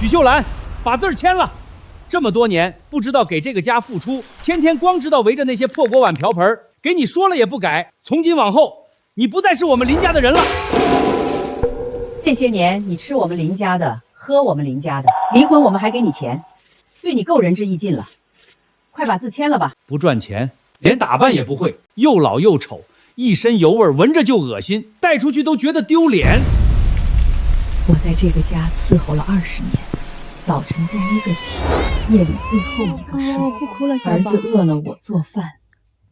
许秀兰，把字儿签了。这么多年，不知道给这个家付出，天天光知道围着那些破锅碗瓢盆，给你说了也不改。从今往后，你不再是我们林家的人了。这些年，你吃我们林家的，喝我们林家的，离婚我们还给你钱，对你够仁至义尽了。快把字签了吧。不赚钱，连打扮也不会，又老又丑，一身油味，闻着就恶心，带出去都觉得丢脸。我在这个家伺候了20年，早晨第一个起，夜里最后一个睡。不哭了，小宝。儿子饿了我做饭，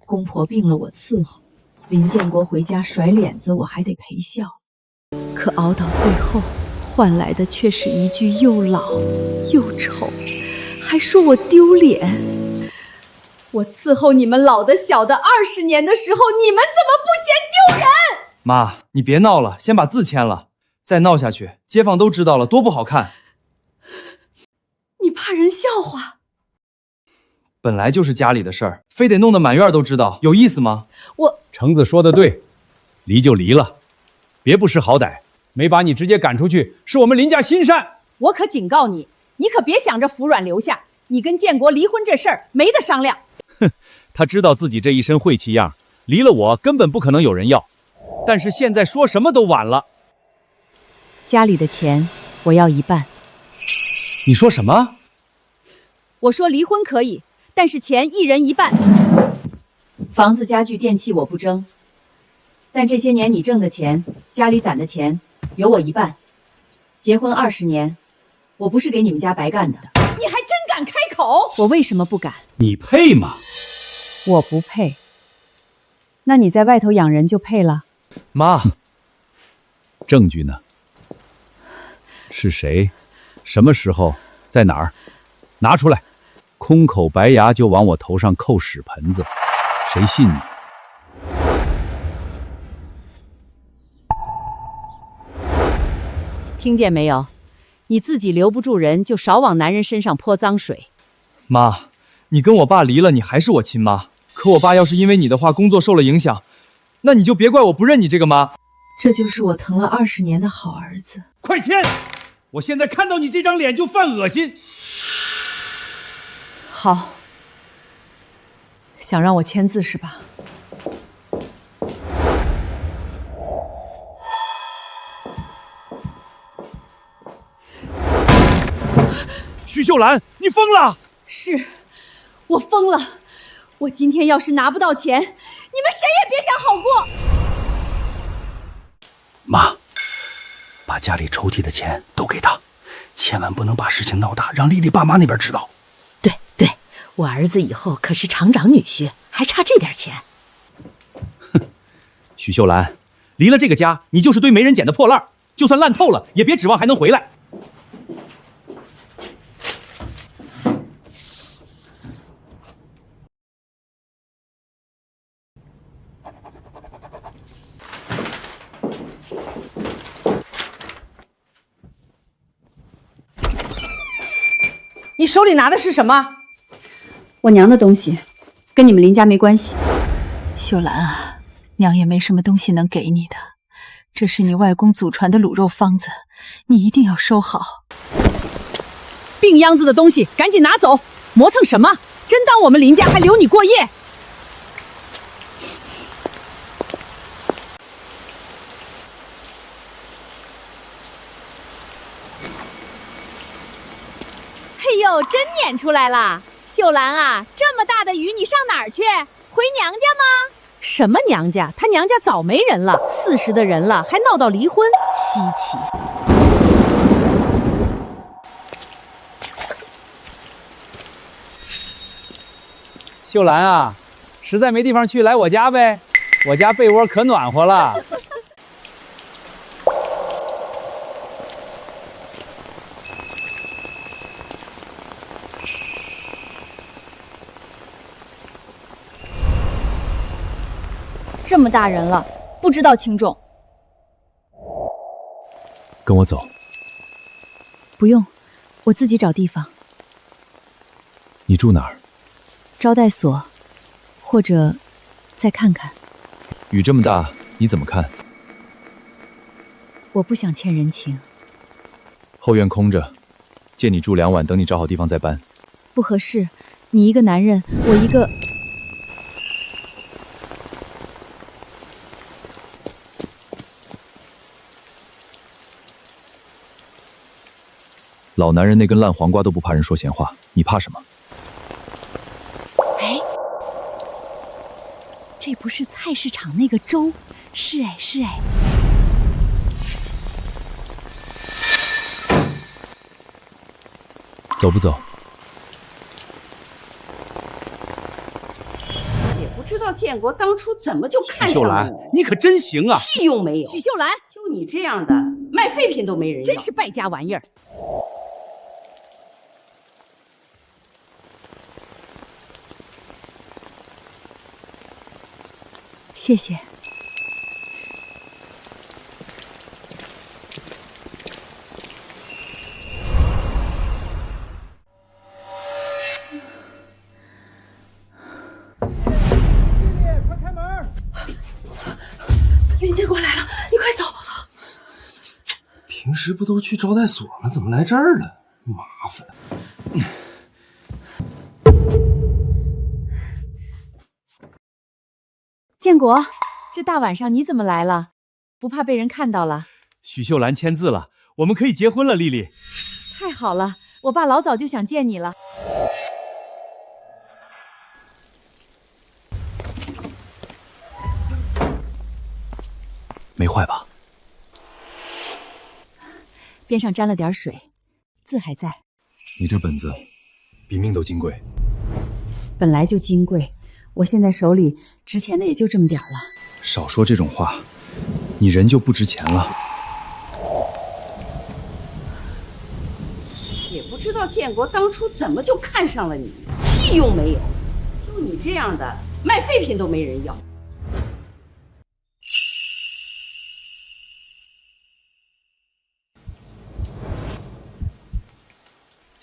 公婆病了我伺候，林建国回家甩脸子我还得陪笑。可熬到最后，换来的却是一句又老又丑，还说我丢脸。我伺候你们老的小的20年的时候，你们怎么不嫌丢人？妈，你别闹了，先把字签了。再闹下去，街坊都知道了，多不好看。你怕人笑话？本来就是家里的事儿，非得弄得满院都知道，有意思吗？橙子说的对，离就离了，别不识好歹。没把你直接赶出去，是我们林家心善。我可警告你，你可别想着服软留下。你跟建国离婚这事儿没得商量。哼，他知道自己这一身晦气样，离了我根本不可能有人要。但是现在说什么都晚了。家里的钱我要1半。你说什么？我说离婚可以，但是钱1人1半。房子、家具、电器我不争，但这些年你挣的钱，家里攒的钱，有我1半。结婚20年，我不是给你们家白干的。你还真敢开口？我为什么不敢？你配吗？我不配。那你在外头养人就配了？妈，证据呢？是谁？什么时候？在哪儿？拿出来！空口白牙就往我头上扣屎盆子，谁信你？听见没有？你自己留不住人，就少往男人身上泼脏水。妈，你跟我爸离了，你还是我亲妈。可我爸要是因为你的话工作受了影响，那你就别怪我不认你这个妈。这就是我疼了20年的好儿子。快签！我现在看到你这张脸就犯恶心。好，想让我签字是吧？许秀兰，你疯了！是，我疯了。我今天要是拿不到钱，你们谁也别想好过。妈，把家里抽屉的钱都给他，千万不能把事情闹大，让丽丽爸妈那边知道。对，我儿子以后可是厂长女婿，还差这点钱。哼，许秀兰，离了这个家，你就是堆没人捡的破烂，就算烂透了，也别指望还能回来。你手里拿的是什么？我娘的东西，跟你们林家没关系。秀兰啊，娘也没什么东西能给你的，这是你外公祖传的卤肉方子，你一定要收好。病秧子的东西赶紧拿走，磨蹭什么？真当我们林家还留你过夜？哎呦，真撵出来了！秀兰啊，这么大的雨你上哪儿去？回娘家吗？什么娘家？他娘家早没人了，40的人了，还闹到离婚，稀奇。秀兰啊，实在没地方去，来我家呗，我家被窝可暖和了。这么大人了，不知道轻重。跟我走。不用，我自己找地方。你住哪儿？招待所，或者再看看。雨这么大，你怎么看？我不想欠人情。后院空着，借你住2晚，等你找好地方再搬。不合适，你一个男人，我一个……老男人那根烂黄瓜都不怕人说闲话，你怕什么？哎，这不是菜市场那个粥？是哎，是哎。走不走？也不知道建国当初怎么就看许秀兰上了你，你可真行啊！屁用没有。许秀兰，就你这样的，卖废品都没人要，真是败家玩意儿。谢谢。快开门！林建国来了，你快走！平时不都去招待所吗？怎么来这儿了？麻烦。建国，这大晚上你怎么来了？不怕被人看到了？许秀兰签字了，我们可以结婚了，丽丽。太好了，我爸老早就想见你了。没坏吧？边上沾了点水，字还在。你这本子比命都金贵。本来就金贵，我现在手里值钱的也就这么点儿了。少说这种话，你人就不值钱了。也不知道建国当初怎么就看上了你，屁用没有。就你这样的，卖废品都没人要。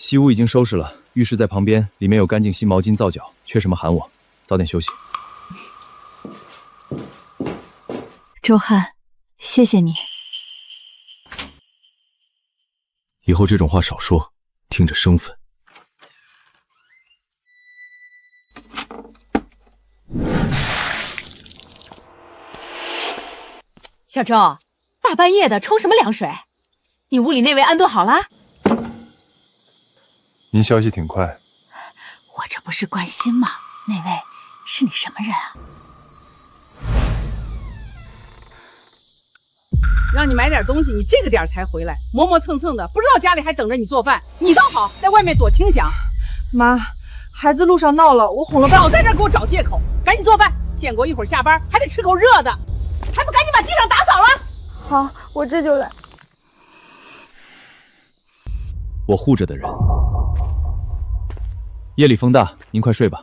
西屋已经收拾了，浴室在旁边，里面有干净新毛巾、皂角，缺什么喊我，早点休息。周汉，谢谢你。以后这种话少说，听着生分。小周，大半夜的冲什么凉水？你屋里那位安顿好了？您消息挺快。我这不是关心吗？那位是你什么人啊？让你买点东西，你这个点才回来，磨磨蹭蹭的，不知道家里还等着你做饭。你倒好，在外面躲清响。妈，孩子路上闹了，我哄了半。少在这儿给我找借口，赶紧做饭。建国一会儿下班还得吃口热的，还不赶紧把地上打扫了？好，我这就来。我护着的人。夜里风大，您快睡吧。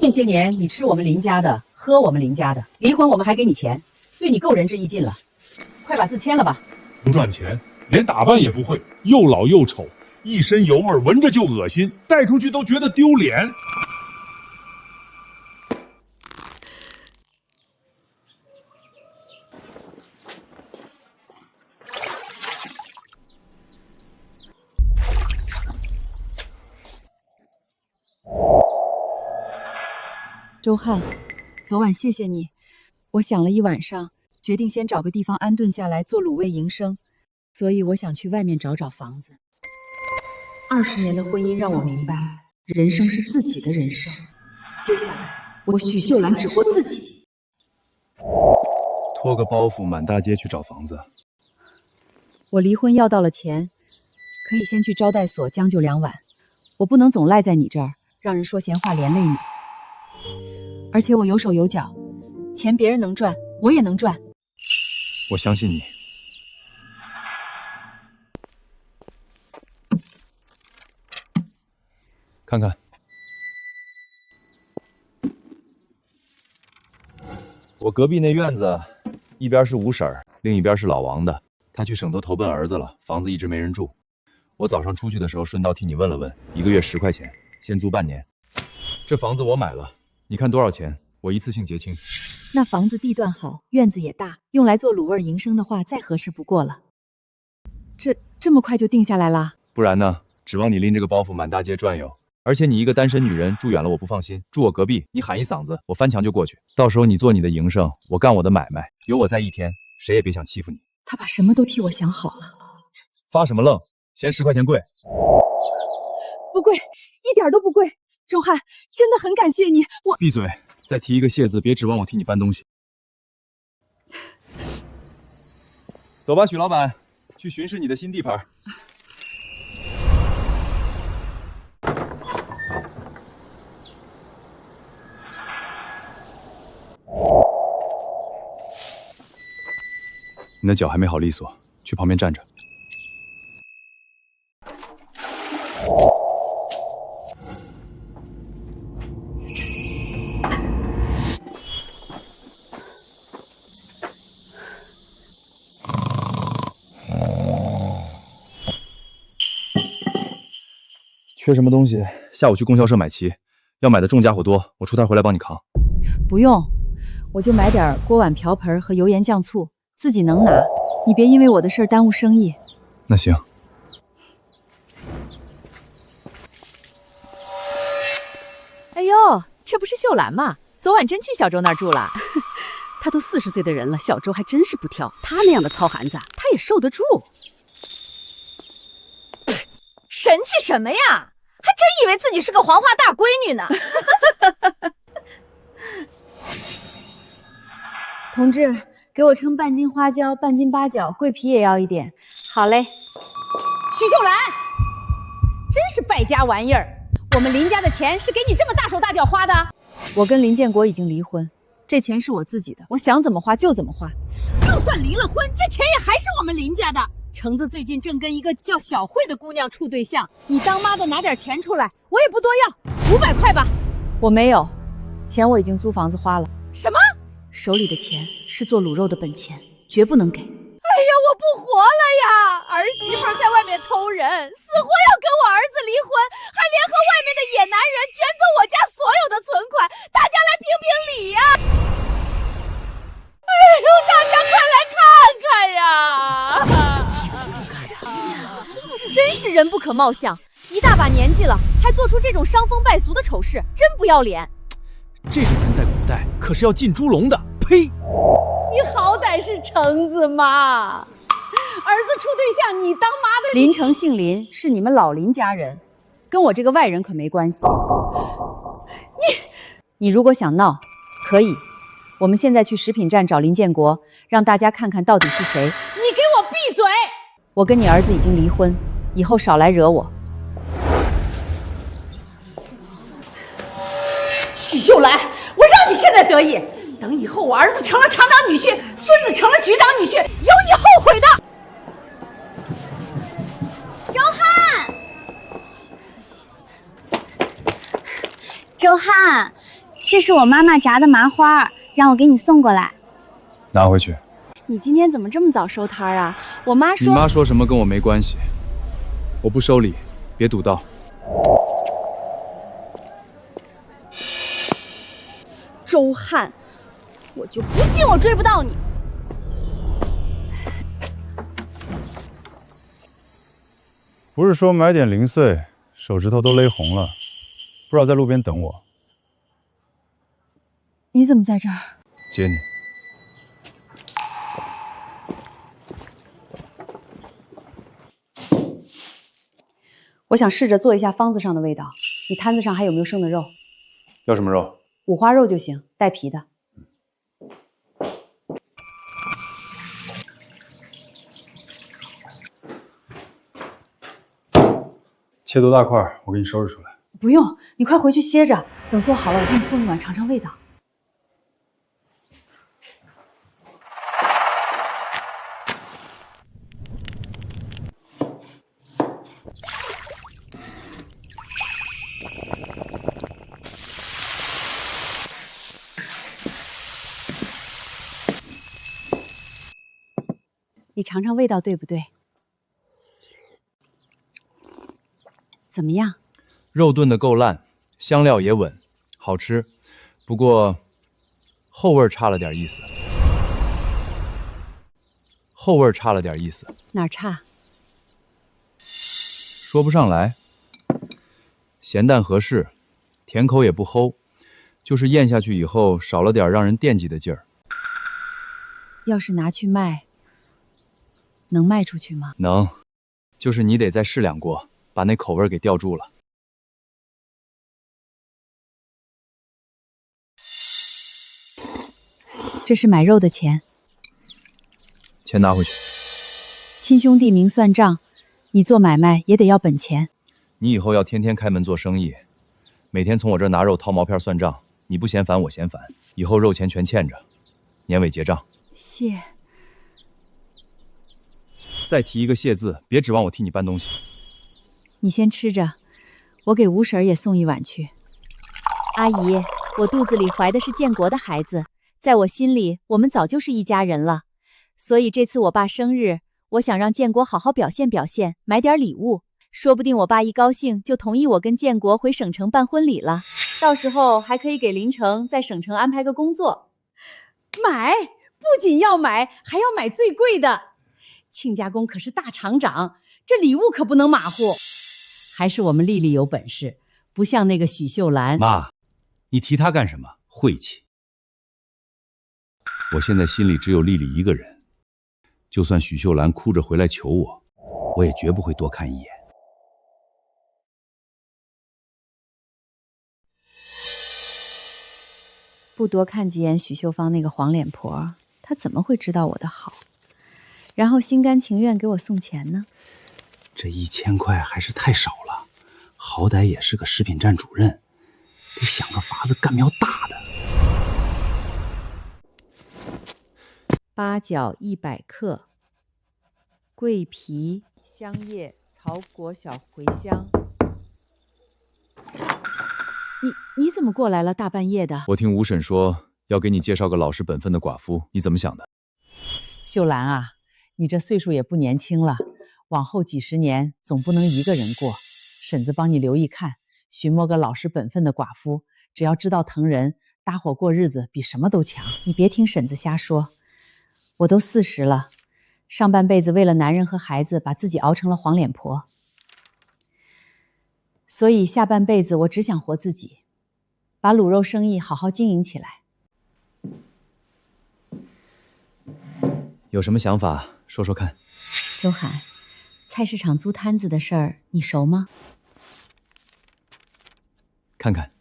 这些年你吃我们林家的，喝我们林家的，离婚我们还给你钱，对你够仁至义尽了。快把字签了吧。不赚钱，连打扮也不会，又老又丑，一身油味，闻着就恶心，带出去都觉得丢脸。周汉，昨晚谢谢你，我想了一晚上，决定先找个地方安顿下来做卤味营生，所以我想去外面找找房子。20年的婚姻让我明白，人生是自己的人生。接下来，我许秀兰只活自己。拖个包袱满大街去找房子。我离婚要到了钱，可以先去招待所将就2晚。我不能总赖在你这儿，让人说闲话连累你。而且我有手有脚，钱别人能赚，我也能赚。我相信你。看看，我隔壁那院子，一边是吴婶儿，另一边是老王的。他去省都投奔儿子了，房子一直没人住。我早上出去的时候，顺道替你问了问，1个月10块钱，先租半年。这房子我买了，你看多少钱？我一次性结清。那房子地段好，院子也大，用来做卤味营生的话，再合适不过了。这么快就定下来了？不然呢？指望你拎着个包袱满大街转悠，而且你一个单身女人住远了我不放心，住我隔壁，你喊一嗓子，我翻墙就过去。到时候你做你的营生，我干我的买卖，有我在一天，谁也别想欺负你。他把什么都替我想好了。发什么愣？嫌10块钱贵？不贵，一点都不贵。周汉，真的很感谢你。我闭嘴！再提一个谢字，别指望我替你搬东西。走吧，许老板，去巡视你的新地盘。你的脚还没好利索，去旁边站着。缺什么东西？下午去供销社买齐，要买的重家伙多，我出摊回来帮你扛。不用，我就买点锅碗瓢盆和油盐酱醋，自己能拿。你别因为我的事儿耽误生意。那行。哎呦，这不是秀兰吗？昨晚真去小周那儿住了。他都40岁的人了，小周还真是不挑。他那样的糙汉子，他也受得住。神气什么呀？还真以为自己是个黄花大闺女呢。同志，给我称半斤花椒，半斤八角，桂皮也要一点。好嘞。许秀兰，真是败家玩意儿！我们林家的钱是给你这么大手大脚花的？我跟林建国已经离婚，这钱是我自己的，我想怎么花就怎么花。就算离了婚，这钱也还是我们林家的。橙子最近正跟一个叫小慧的姑娘处对象，你当妈的拿点钱出来，我也不多要，500块吧。我没有，钱我已经租房子花了。什么？手里的钱是做卤肉的本钱，绝不能给。哎呀，我不活了呀！儿媳妇在外面偷人，死活要跟我儿子离婚，还联合外面的野男人卷走我家所有的存款，大家来评评理呀！哎呦，大家快来看看呀！真是人不可貌相，一大把年纪了，还做出这种伤风败俗的丑事，真不要脸。这种人在古代可是要进猪笼的。呸！你好歹是橙子嘛，儿子处对象，你当妈的。林城姓林，是你们老林家人，跟我这个外人可没关系。你如果想闹，可以。我们现在去食品站找林建国，让大家看看到底是谁。你给我闭嘴！我跟你儿子已经离婚，以后少来惹我。许秀兰，我让你现在得意，等以后我儿子成了厂长女婿，孙子成了局长女婿，有你后悔的。周汉，周汉，这是我妈妈炸的麻花，让我给你送过来。拿回去。你今天怎么这么早收摊啊？我妈说……你妈说什么跟我没关系，我不收礼，别堵道。周汉，我就不信我追不到你。不是说买点零碎，手指头都勒红了，不知道在路边等我。你怎么在这儿？接你。我想试着做一下方子上的味道。你摊子上还有没有剩的肉？要什么肉？五花肉就行，带皮的。切多大块，我给你收拾出来。不用，你快回去歇着，等做好了，我给你送一碗尝尝味道。你尝尝味道对不对？怎么样？肉炖得够烂，香料也稳，好吃，不过后味差了点意思。后味差了点意思。哪儿差？说不上来。咸淡合适，甜口也不齁，就是咽下去以后少了点让人惦记的劲儿。要是拿去卖，能卖出去吗？能，就是你得再试2锅，把那口味给吊住了。这是买肉的钱，钱拿回去。亲兄弟明算账，你做买卖也得要本钱。你以后要天天开门做生意，每天从我这儿拿肉掏毛片算账，你不嫌烦我嫌烦，以后肉钱全欠着，年尾结账。谢。再提一个谢字，别指望我替你搬东西。你先吃着，我给吴婶儿也送一碗去。阿姨，我肚子里怀的是建国的孩子，在我心里，我们早就是一家人了。所以这次我爸生日，我想让建国好好表现表现，买点礼物。说不定我爸一高兴就同意我跟建国回省城办婚礼了，到时候还可以给林城在省城安排个工作。买，不仅要买，还要买最贵的。亲家公可是大厂长，这礼物可不能马虎。还是我们丽丽有本事，不像那个许秀兰。妈，你提她干什么？晦气！我现在心里只有丽丽一个人，就算许秀兰哭着回来求我，我也绝不会多看一眼。不多看几眼许秀芳那个黄脸婆，她怎么会知道我的好？然后心甘情愿给我送钱呢？这1000块还是太少了，好歹也是个食品站主任，得想个法子干苗大的。八角100克，桂皮、香叶、草果小茴香。你怎么过来了？大半夜的。我听吴婶说要给你介绍个老实本分的寡妇，你怎么想的？秀兰啊，你这岁数也不年轻了，往后几十年总不能一个人过。婶子帮你留意看，寻摸个老实本分的寡妇，只要知道疼人，搭伙过日子比什么都强。你别听婶子瞎说，我都40了，上半辈子为了男人和孩子，把自己熬成了黄脸婆。所以下半辈子我只想活自己，把卤肉生意好好经营起来。有什么想法说说看。周海，菜市场租摊子的事儿你熟吗？看看。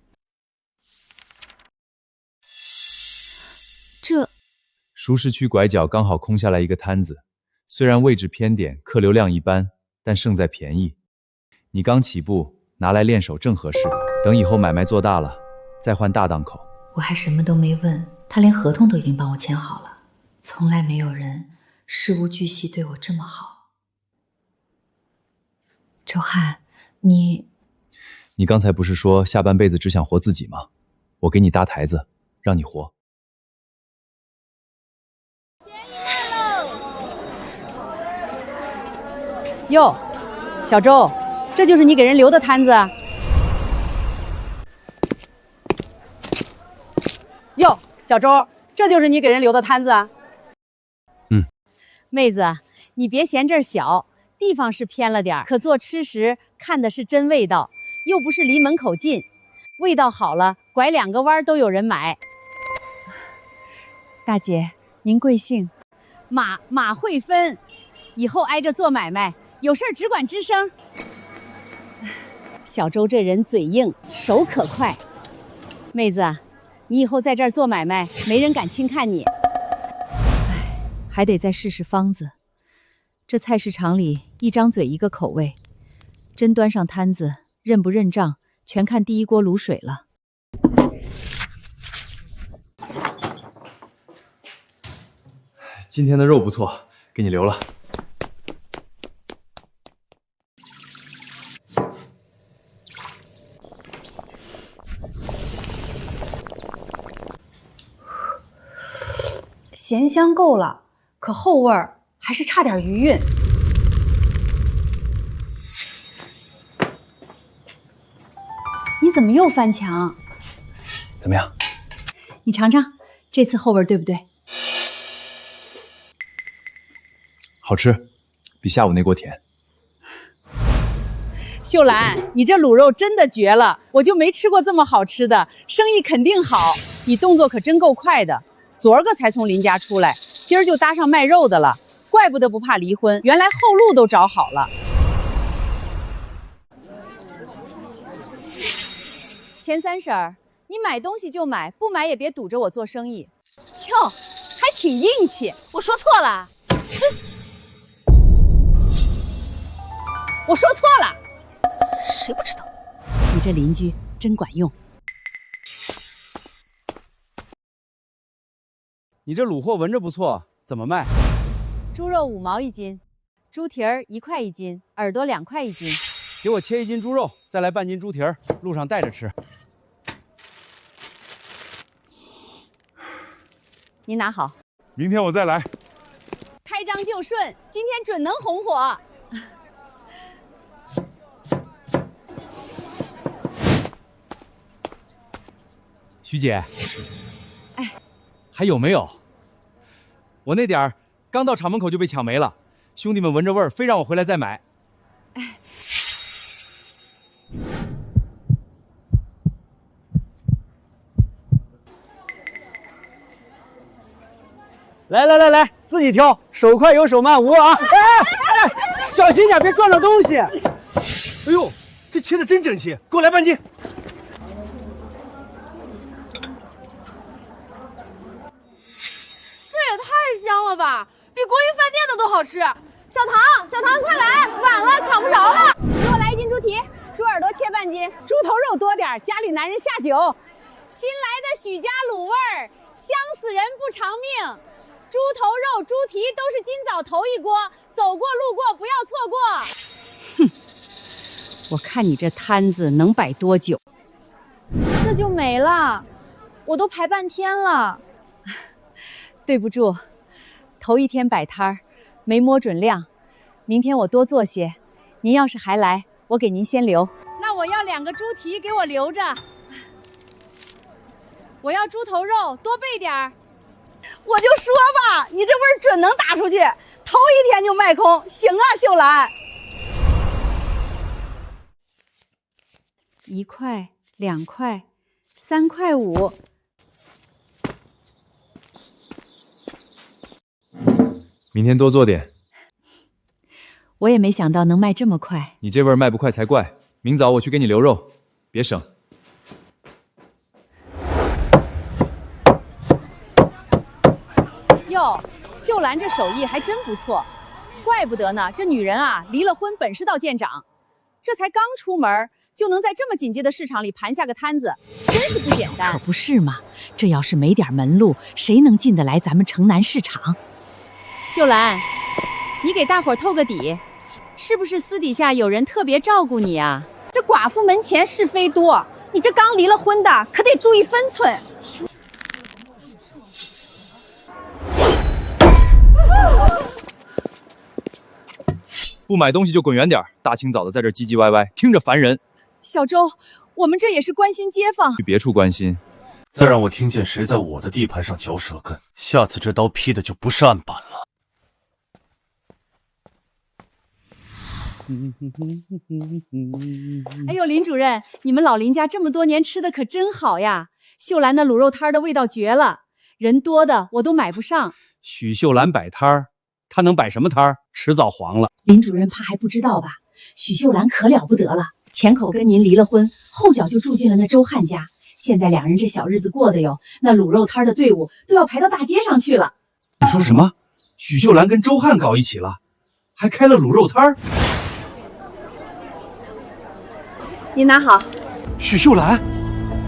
这熟食区拐角刚好空下来一个摊子，虽然位置偏点，客流量一般，但胜在便宜。你刚起步，拿来练手正合适，等以后买卖做大了，再换大档口。我还什么都没问，他连合同都已经帮我签好了。从来没有人事无巨细对我这么好。周汉，你刚才不是说下半辈子只想活自己吗？我给你搭台子，让你活。哟，小周，这就是你给人留的摊子？哟，小周，这就是你给人留的摊子？妹子，你别嫌这儿小，地方是偏了点，可做吃食看的是真味道，又不是离门口近，味道好了，拐2个弯都有人买。大姐，您贵姓？马慧芬，以后挨着做买卖，有事儿只管吱声。小周这人嘴硬，手可快。妹子，你以后在这儿做买卖，没人敢轻看你。还得再试试方子。这菜市场里一张嘴一个口味，真端上摊子，认不认账，全看第一锅卤水了。今天的肉不错，给你留了。咸香够了，可后味儿还是差点余韵。你怎么又翻墙？怎么样？你尝尝，这次后味对不对？好吃，比下午那锅甜。秀兰，你这卤肉真的绝了，我就没吃过这么好吃的，生意肯定好。你动作可真够快的，昨儿个才从林家出来，今儿就搭上卖肉的了，怪不得不怕离婚，原来后路都找好了。钱三婶儿，你买东西就买，不买也别堵着我做生意。哟，还挺硬气，我说错了。我说错了，谁不知道？你这邻居真管用。你这卤货闻着不错，怎么卖？猪肉5毛1斤，猪蹄儿1块1斤，耳朵2块1斤。给我切1斤猪肉，再来半斤猪蹄儿，路上带着吃。您拿好，明天我再来。开张就顺，今天准能红火。徐姐，哎，还有没有？我那点儿刚到厂门口就被抢没了，兄弟们闻着味儿，非让我回来再买。来，自己挑，手快有手慢无啊！哎，小心点，别撞着东西。哎呦，这切的真整齐，给我来半斤。这也太香了吧，比国营饭店的都好吃。小唐，快来，晚了，抢不着了。给我来1斤猪蹄，猪耳朵切半斤，猪头肉多点，家里男人下酒。新来的许家卤味儿，香死人不偿命。猪头肉、猪蹄都是今早头一锅，走过路过不要错过。哼，我看你这摊子能摆多久？这就没了，我都排半天了。对不住，头一天摆摊儿，没摸准量。明天我多做些，您要是还来，我给您先留。那我要2个猪蹄，给我留着。我要猪头肉，多备点儿。我就说吧，你这味儿准能打出去，头一天就卖空，行啊，秀兰。1块、2块、3块5。明天多做点。我也没想到能卖这么快。你这味儿卖不快才怪。明早我去给你留肉，别省。哟，秀兰这手艺还真不错，怪不得呢。这女人啊，离了婚本事倒见长，这才刚出门就能在这么紧接的市场里盘下个摊子，真是不简单。可不是嘛，这要是没点门路，谁能进得来咱们城南市场？秀兰，你给大伙透个底，是不是私底下有人特别照顾你啊？这寡妇门前是非多，你这刚离了婚的可得注意分寸。不买东西就滚远点，大清早的在这唧唧歪歪，听着烦人。小周，我们这也是关心街坊，去别处关心。再让我听见谁在我的地盘上嚼舌根，下次这刀劈的就不是案板了。哎呦，林主任，你们老林家这么多年吃的可真好呀！秀兰的卤肉摊的味道绝了，人多的我都买不上。许秀兰摆摊儿，她能摆什么摊儿？迟早黄了。林主任怕还不知道吧？许秀兰可了不得了，前口跟您离了婚，后脚就住进了那周汉家。现在2人这小日子过得哟，那卤肉摊的队伍都要排到大街上去了。你说什么？许秀兰跟周汉搞一起了，还开了卤肉摊儿？你拿好。许秀兰，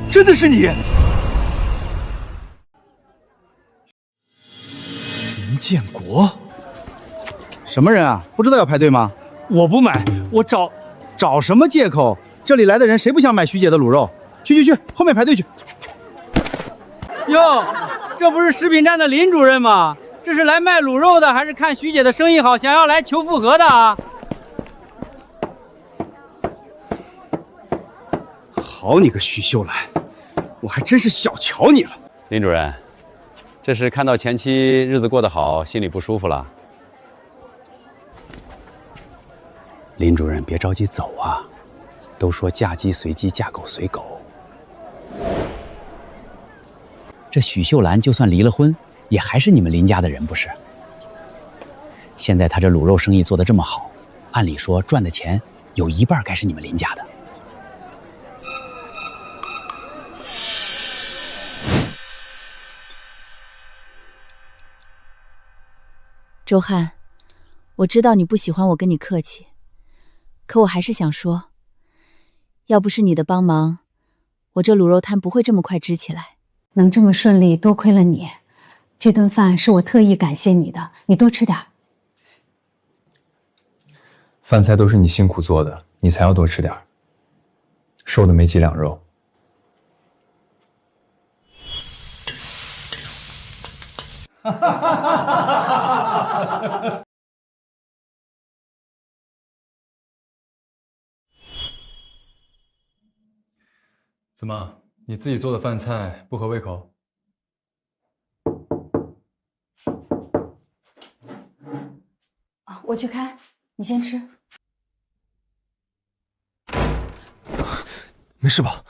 真的是你？林建国，什么人啊？不知道要排队吗？我不买，我找什么借口？这里来的人谁不想买徐姐的卤肉？去，后面排队去。哟，这不是食品站的林主任吗？这是来卖卤肉的，还是看徐姐的生意好，想要来求复合的啊？好你个许秀兰，我还真是小瞧你了。林主任，这是看到前妻日子过得好，心里不舒服了。林主任，别着急走啊，都说嫁鸡随鸡，嫁狗随狗。这许秀兰就算离了婚，也还是你们林家的人，不是？现在她这卤肉生意做得这么好，按理说赚的钱有一半该是你们林家的。周汉，我知道你不喜欢我跟你客气，可我还是想说，要不是你的帮忙，我这卤肉摊不会这么快支起来。能这么顺利，多亏了你。这顿饭是我特意感谢你的，你多吃点。饭菜都是你辛苦做的，你才要多吃点，瘦的没几两肉。怎么，你自己做的饭菜不合胃口？我去开，你先吃。没事吧？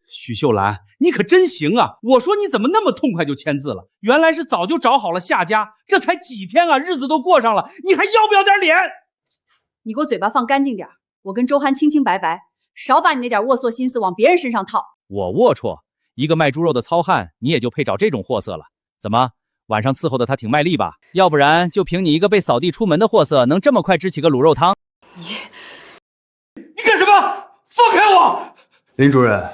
许秀兰，你可真行啊！我说你怎么那么痛快就签字了？原来是早就找好了下家，这才几天啊，日子都过上了，你还要不要点脸？你给我嘴巴放干净点，我跟周涵清清白白，少把你那点龌龊心思往别人身上套。我龌龊？一个卖猪肉的糙汉，你也就配找这种货色了？怎么，晚上伺候的他挺卖力吧？要不然就凭你一个被扫地出门的货色，能这么快支起个卤肉汤？你干什么？放开我！林主任，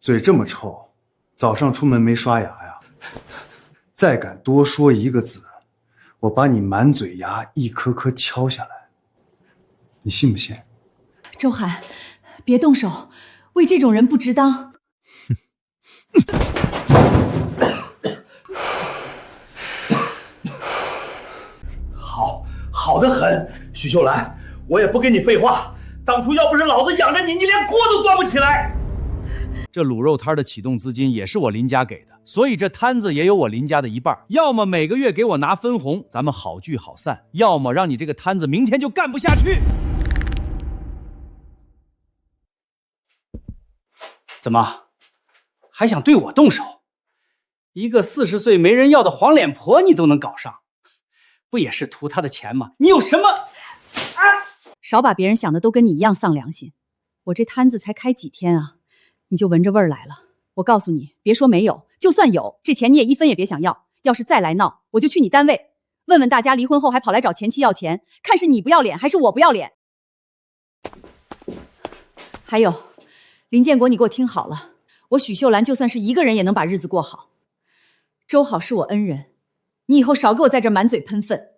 嘴这么臭，早上出门没刷牙呀？再敢多说一个字，我把你满嘴牙一颗颗敲下来，你信不信？周涵，别动手，为这种人不值当。好得很，许秀兰，我也不跟你废话。当初要不是老子养着你，你连锅都端不起来。这卤肉摊的启动资金也是我林家给的，所以这摊子也有我林家的一半。要么每个月给我拿分红，咱们好聚好散；要么让你这个摊子明天就干不下去。怎么，还想对我动手？一个40岁没人要的黄脸婆，你都能搞上？不也是图他的钱吗？你有什么？少把别人想的都跟你一样丧良心。我这摊子才开几天啊，你就闻着味儿来了。我告诉你，别说没有，就算有，这钱你也一分也别想要。要是再来闹，我就去你单位，问问大家离婚后还跑来找前妻要钱，看是你不要脸还是我不要脸。还有，林建国，你给我听好了，我许秀兰就算是一个人也能把日子过好。周好是我恩人，你以后少给我在这满嘴喷粪。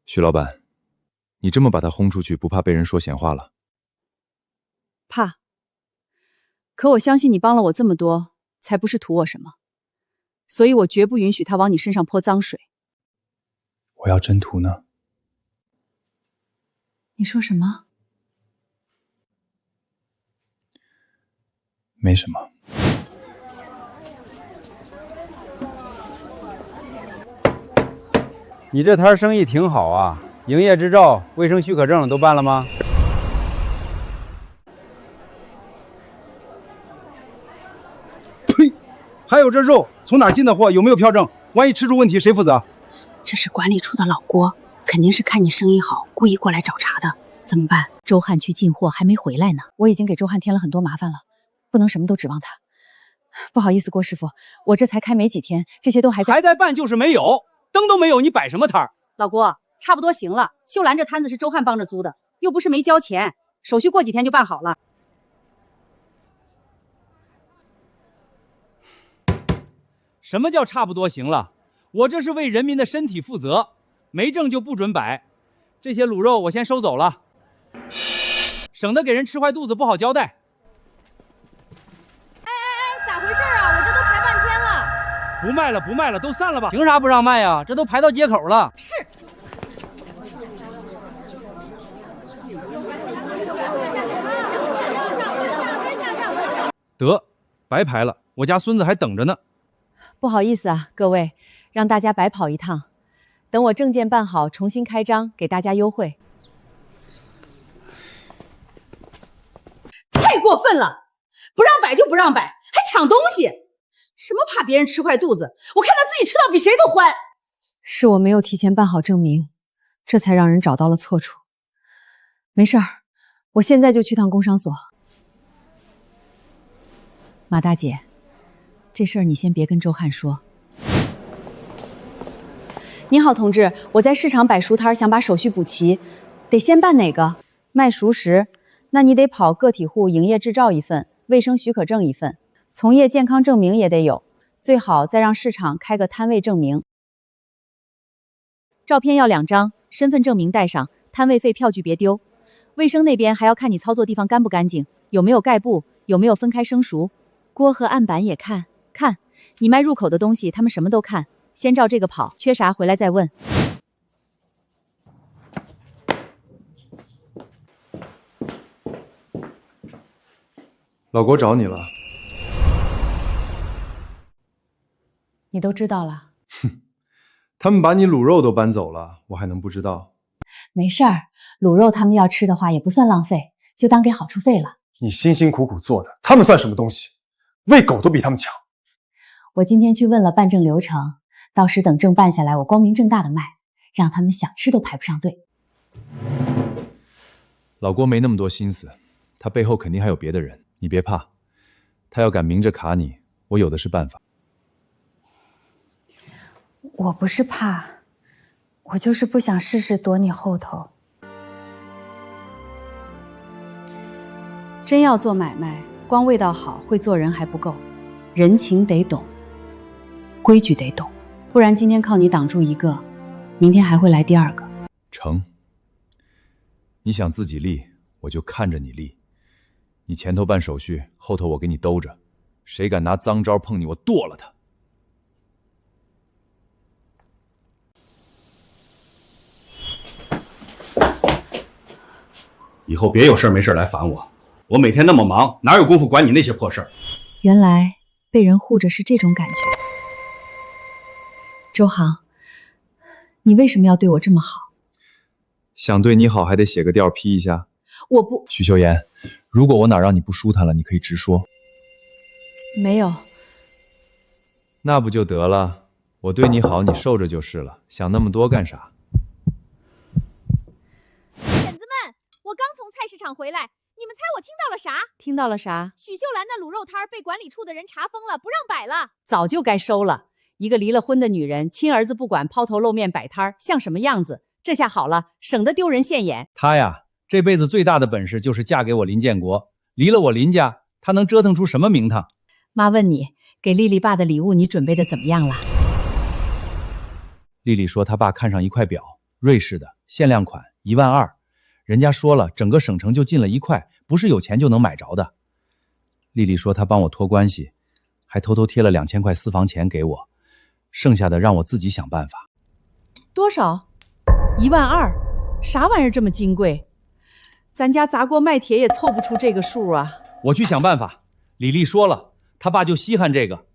徐老板，你这么把他轰出去，不怕被人说闲话了？怕。可我相信你帮了我这么多，才不是图我什么，所以我绝不允许他往你身上泼脏水。我要真图呢？你说什么？没什么。你这摊生意挺好啊，营业执照、卫生许可证都办了吗？呸！还有这肉从哪儿进的货？有没有票证？万一吃出问题，谁负责？这是管理处的老郭，肯定是看你生意好，故意过来找茬的。怎么办？周汉去进货还没回来呢，我已经给周汉添了很多麻烦了，不能什么都指望他。不好意思，郭师傅，我这才开没几天，这些都还在办，就是没有。灯都没有，你摆什么摊儿？老郭，差不多行了。秀兰这摊子是周汉帮着租的，又不是没交钱，手续过几天就办好了。什么叫差不多行了？我这是为人民的身体负责，没证就不准摆。这些卤肉我先收走了，省得给人吃坏肚子不好交代。不卖了，不卖了，都散了吧。凭啥不让卖呀？这都排到街口了。是。得，白排了，我家孙子还等着呢。不好意思啊，各位，让大家白跑一趟。等我证件办好，重新开张，给大家优惠。太过分了！不让摆就不让摆，还抢东西！什么怕别人吃坏肚子？我看他自己吃到比谁都欢。是我没有提前办好证明，这才让人找到了错处。没事儿，我现在就去趟工商所。马大姐，这事儿你先别跟周汉说。你好，同志，我在市场摆熟摊，想把手续补齐，得先办哪个？卖熟食，那你得跑个体户营业执照一份，卫生许可证一份，从业健康证明也得有，最好再让市场开个摊位证明。照片要2张，身份证明带上，摊位费票据别丢。卫生那边还要看你操作地方干不干净，有没有盖布，有没有分开生熟，锅和案板也看。看你卖入口的东西，他们什么都看，先照这个跑，缺啥回来再问。老郭找你了。你都知道了？他们把你卤肉都搬走了，我还能不知道？没事儿，卤肉他们要吃的话也不算浪费，就当给好处费了。你辛辛苦苦做的，他们算什么东西？喂狗都比他们强。我今天去问了办证流程，到时等证办下来，我光明正大的卖，让他们想吃都排不上队。老郭没那么多心思，他背后肯定还有别的人，你别怕，他要敢明着卡你，我有的是办法。我不是怕，我就是不想事事躲你后头。真要做买卖，光味道好，会做人还不够，人情得懂，规矩得懂，不然今天靠你挡住一个，明天还会来第2个。成，你想自己立，我就看着你立。你前头办手续，后头我给你兜着，谁敢拿脏招碰你，我剁了他。以后别有事没事来烦我，我每天那么忙，哪有功夫管你那些破事儿？原来被人护着是这种感觉。周航，你为什么要对我这么好？想对你好，还得写个调批一下。我不，许秀妍，如果我哪让你不舒坦了，你可以直说。没有。那不就得了？我对你好，你受着就是了，想那么多干啥？我刚从菜市场回来，你们猜我听到了啥？听到了啥？许秀兰的卤肉摊被管理处的人查封了，不让摆了。早就该收了。一个离了婚的女人，亲儿子不管，抛头露面摆摊，像什么样子？这下好了，省得丢人现眼。她呀，这辈子最大的本事就是嫁给我林建国，离了我林家，她能折腾出什么名堂？妈问你，给丽丽爸的礼物你准备的怎么样了？丽丽说她爸看上一块表，瑞士的，限量款，12000。人家说了，整个省城就进了1块，不是有钱就能买着的。丽丽说她帮我托关系，还偷偷贴了2000块私房钱给我，剩下的让我自己想办法。多少？12000？啥玩意儿这么金贵？咱家砸锅卖铁也凑不出这个数啊！我去想办法。李丽说了，他爸就稀罕这个，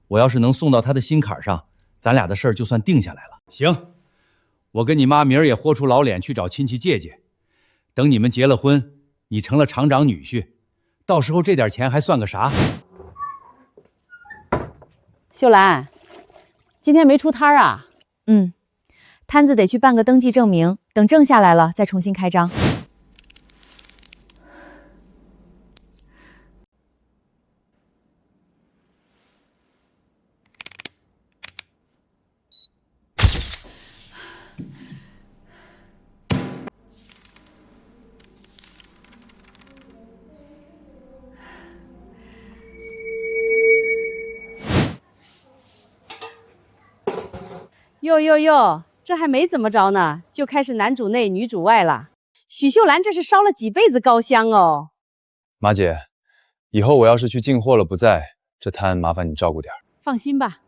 我要是能送到他的心坎上，咱俩的事儿就算定下来了。行，我跟你妈明儿也豁出老脸去找亲戚借借。等你们结了婚，你成了厂长女婿，到时候这点钱还算个啥？秀兰，今天没出摊啊？摊子得去办个登记证明，等证下来了再重新开张。哟，这还没怎么着呢，就开始男主内女主外了。许秀兰这是烧了几辈子高香哦。马姐，以后我要是去进货了不在，这摊麻烦你照顾点。放心吧，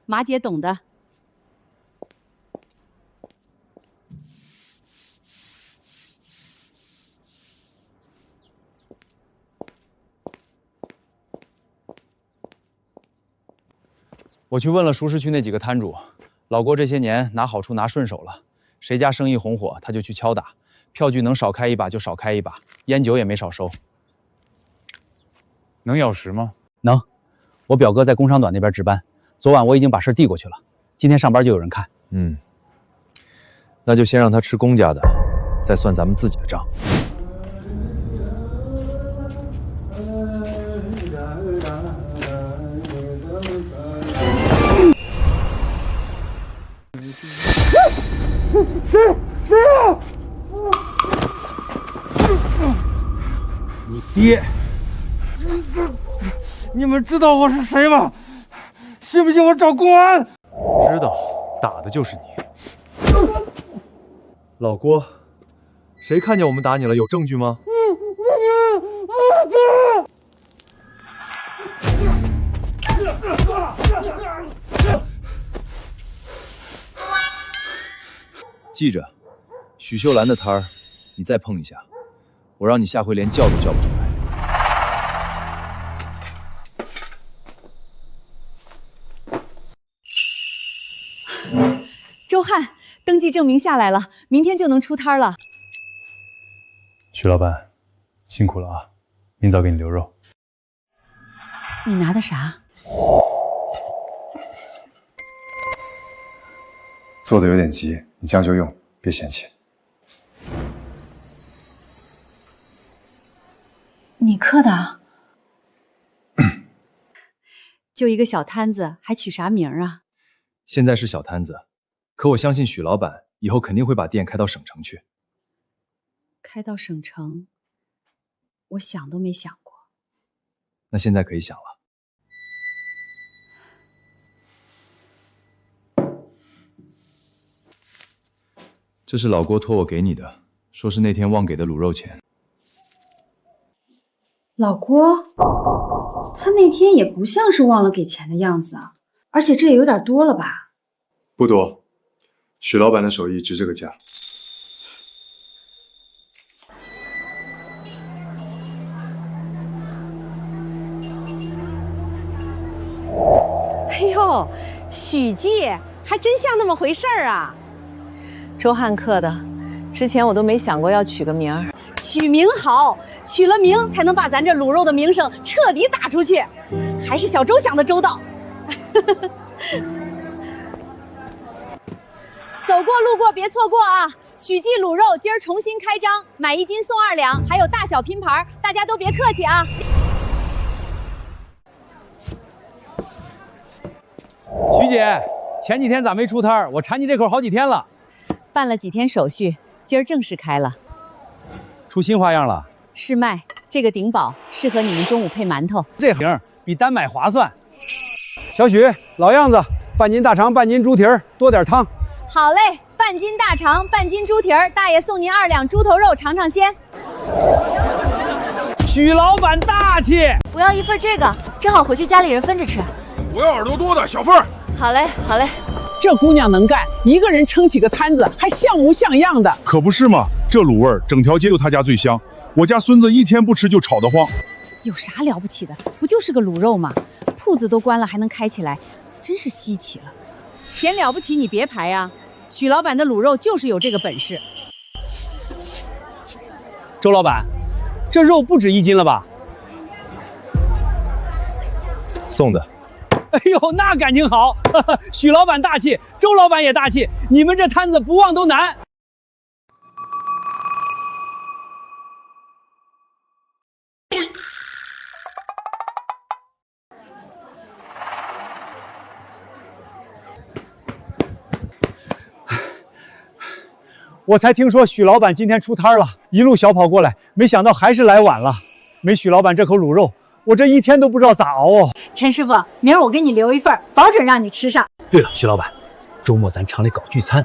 马姐懂的。我去问了熟食区那几个摊主，老郭这些年拿好处拿顺手了，谁家生意红火他就去敲打，票据能少开一把就少开一把，烟酒也没少收。能咬实吗？能，我表哥在工商短那边值班，昨晚我已经把事递过去了，今天上班就有人看。那就先让他吃公家的，再算咱们自己的账。谁啊？你爹！你们知道我是谁吗？信不信我找公安？知道，打的就是你。老郭，谁看见我们打你了？有证据吗？记着，许秀兰的摊儿，你再碰一下，我让你下回连叫都叫不出来。周汉，登记证明下来了，明天就能出摊了。许老板，辛苦了啊！明早给你留肉。你拿的啥？做的有点急，你将就用，别嫌弃。你刻的？就一个小摊子，还取啥名啊？现在是小摊子，可我相信许老板以后肯定会把店开到省城去。开到省城，我想都没想过。那现在可以想了。这是老郭托我给你的，说是那天忘给的卤肉钱。老郭，他那天也不像是忘了给钱的样子啊，而且这也有点多了吧？不多，许老板的手艺值这个价。哎呦，许记还真像那么回事儿啊！周汉刻的，之前我都没想过要取个名儿。取名好，取了名才能把咱这卤肉的名声彻底打出去。还是小周想的周到。走过路过别错过啊！许记卤肉今儿重新开张，买1斤送2两，还有大小拼盘，大家都别客气啊！徐姐，前几天咋没出摊儿？我馋你这口好几天了。办了几天手续，今儿正式开了。出新花样了？试卖这个顶饱，适合你们中午配馒头。这行比单买划算。小许，老样子，半斤大肠，半斤猪蹄儿，多点汤。好嘞，半斤大肠，半斤猪蹄儿，大爷送您2两猪头肉尝尝鲜。许老板大气！我要1份这个，正好回去家里人分着吃。我要耳朵多的小份儿。好嘞，好嘞。这姑娘能干，一个人撑起个摊子，还像模像样的。可不是嘛，这卤味儿，整条街就他家最香。我家孙子一天不吃就吵得慌。有啥了不起的？不就是个卤肉吗？铺子都关了还能开起来，真是稀奇了。嫌了不起你别排啊！许老板的卤肉就是有这个本事。周老板，这肉不止1斤了吧？送的。哎呦，那感情好！许老板大气，周老板也大气，你们这摊子不旺都难。我才听说许老板今天出摊了，一路小跑过来，没想到还是来晚了。没许老板这口卤肉，我这一天都不知道咋熬哦。陈师傅，明儿我给你留1份，保准让你吃上。对了，许老板，周末咱厂里搞聚餐，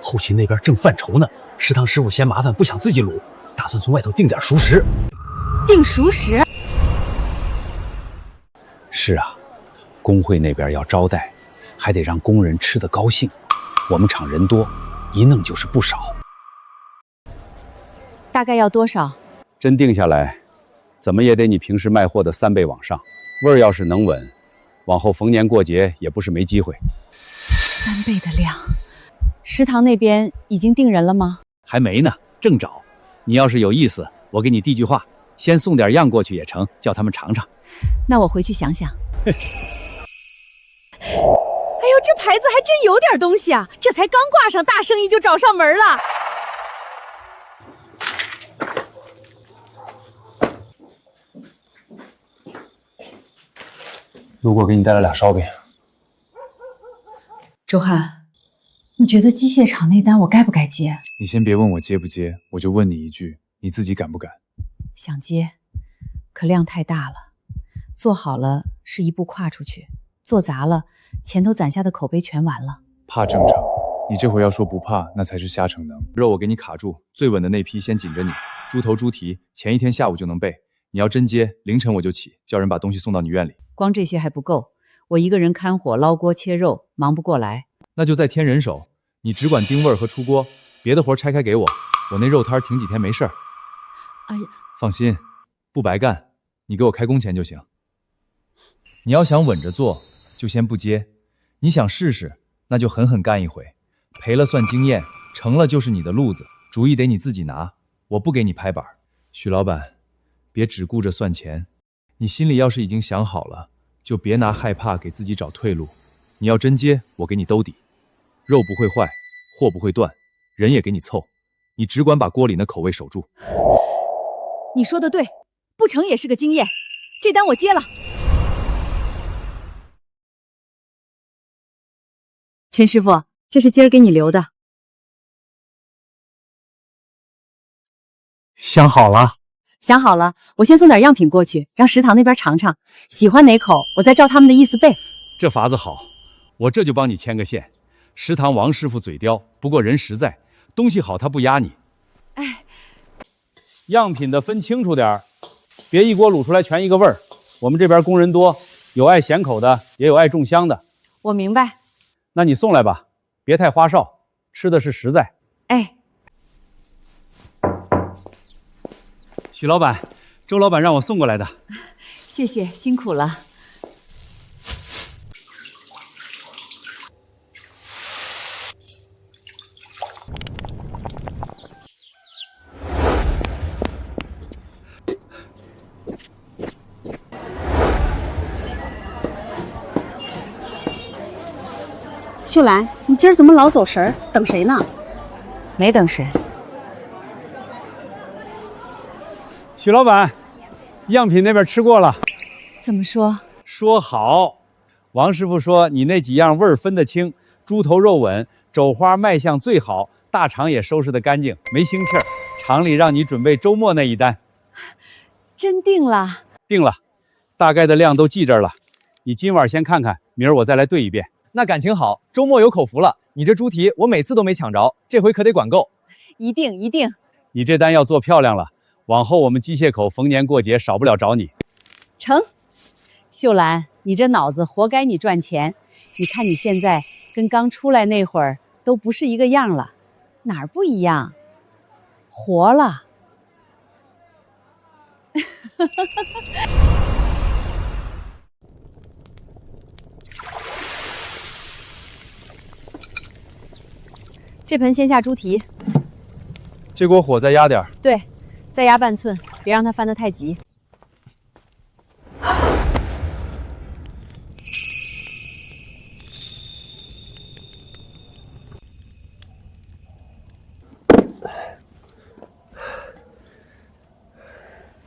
后勤那边正犯愁呢。食堂师傅嫌麻烦，不想自己卤，打算从外头订点熟食。订熟食？是啊，工会那边要招待，还得让工人吃得高兴。我们厂人多，一弄就是不少。大概要多少？真定下来，怎么也得你平时卖货的3倍往上。味儿要是能稳，往后逢年过节也不是没机会。3倍的量，食堂那边已经定人了吗？还没呢，正找。你要是有意思，我给你递句话，先送点样过去也成，叫他们尝尝。那我回去想想。哎呦，这牌子还真有点东西啊！这才刚挂上，大生意就找上门了。路过给你带了2烧饼。周汉，你觉得机械厂那单我该不该接？你先别问我接不接，我就问你一句，你自己敢不敢？想接，可量太大了，做好了是一步跨出去，做砸了，前头攒下的口碑全完了。怕正常，你这回要说不怕，那才是瞎逞能。肉我给你卡住，最稳的那批先紧着你。猪头猪蹄前一天下午就能备，你要真接，凌晨我就起，叫人把东西送到你院里。光这些还不够，我一个人看火、捞锅、切肉，忙不过来。那就再添人手，你只管丁味儿和出锅，别的活拆开给我，我那肉摊停几天没事儿。哎呀，放心，不白干，你给我开工钱就行。你要想稳着做，就先不接；你想试试，那就狠狠干一回，赔了算经验，成了就是你的路子，主意得你自己拿，我不给你拍板。许老板，别只顾着算钱，你心里要是已经想好了，就别拿害怕给自己找退路。你要真接，我给你兜底，肉不会坏，货不会断，人也给你凑，你只管把锅里那口味守住。你说的对，不成也是个经验，这单我接了。陈师傅，这是今儿给你留的。想好了？想好了，我先送点样品过去，让食堂那边尝尝，喜欢哪口，我再照他们的意思备。这法子好，我这就帮你牵个线。食堂王师傅嘴刁，不过人实在，东西好他不压你。哎，样品的分清楚点，别一锅卤出来全一个味儿。我们这边工人多，有爱咸口的，也有爱重香的。我明白。那你送来吧，别太花哨，吃的是实在。哎，许老板，周老板让我送过来的。谢谢，辛苦了。秀兰，你今儿怎么老走神儿？等谁呢？没等谁。许老板，样品那边吃过了。怎么说？说好。王师傅说你那几样味儿分得清，猪头肉稳，肘花卖相最好，大肠也收拾得干净，没腥气儿。厂里让你准备周末那一单。真定了？定了，大概的量都记这儿了。你今晚先看看，明儿我再来对一遍。那感情好，周末有口福了。你这猪蹄我每次都没抢着，这回可得管够。一定一定。你这单要做漂亮了，往后我们机械口逢年过节少不了找你。成。秀兰，你这脑子活该你赚钱。你看你现在跟刚出来那会儿都不是一个样了。哪儿不一样？活了。这盆先下猪蹄，这锅火再压点。对，再压半寸，别让它翻得太急。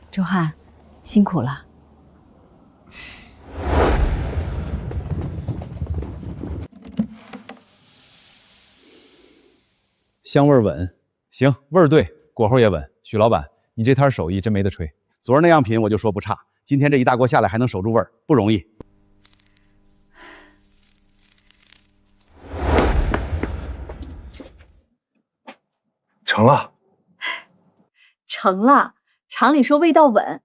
周汉，辛苦了。香味稳，行，味儿对，果后也稳。许老板，你这摊手艺真没得吹。昨儿那样品我就说不差，今天这一大锅下来还能守住味儿，不容易。成了，成了。厂里说味道稳，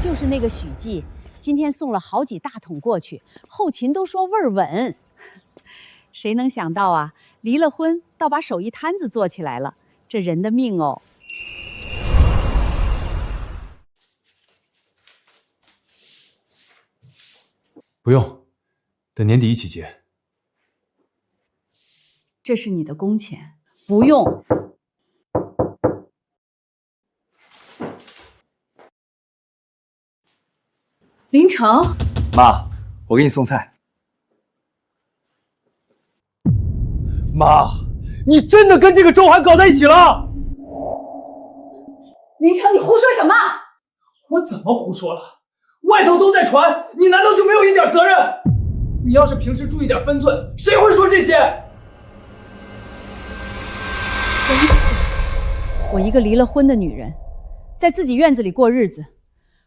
就是那个许记，今天送了好几大桶过去，后勤都说味儿稳。谁能想到啊，离了婚倒把手艺摊子做起来了，这人的命哦。不用，等年底一起结。这是你的工钱，不用。林成，妈，我给你送菜。妈，你真的跟这个周涵搞在一起了？林成，你胡说什么？我怎么胡说了？外头都在传，你难道就没有一点责任？你要是平时注意点分寸，谁会说这些？分寸？我一个离了婚的女人，在自己院子里过日子，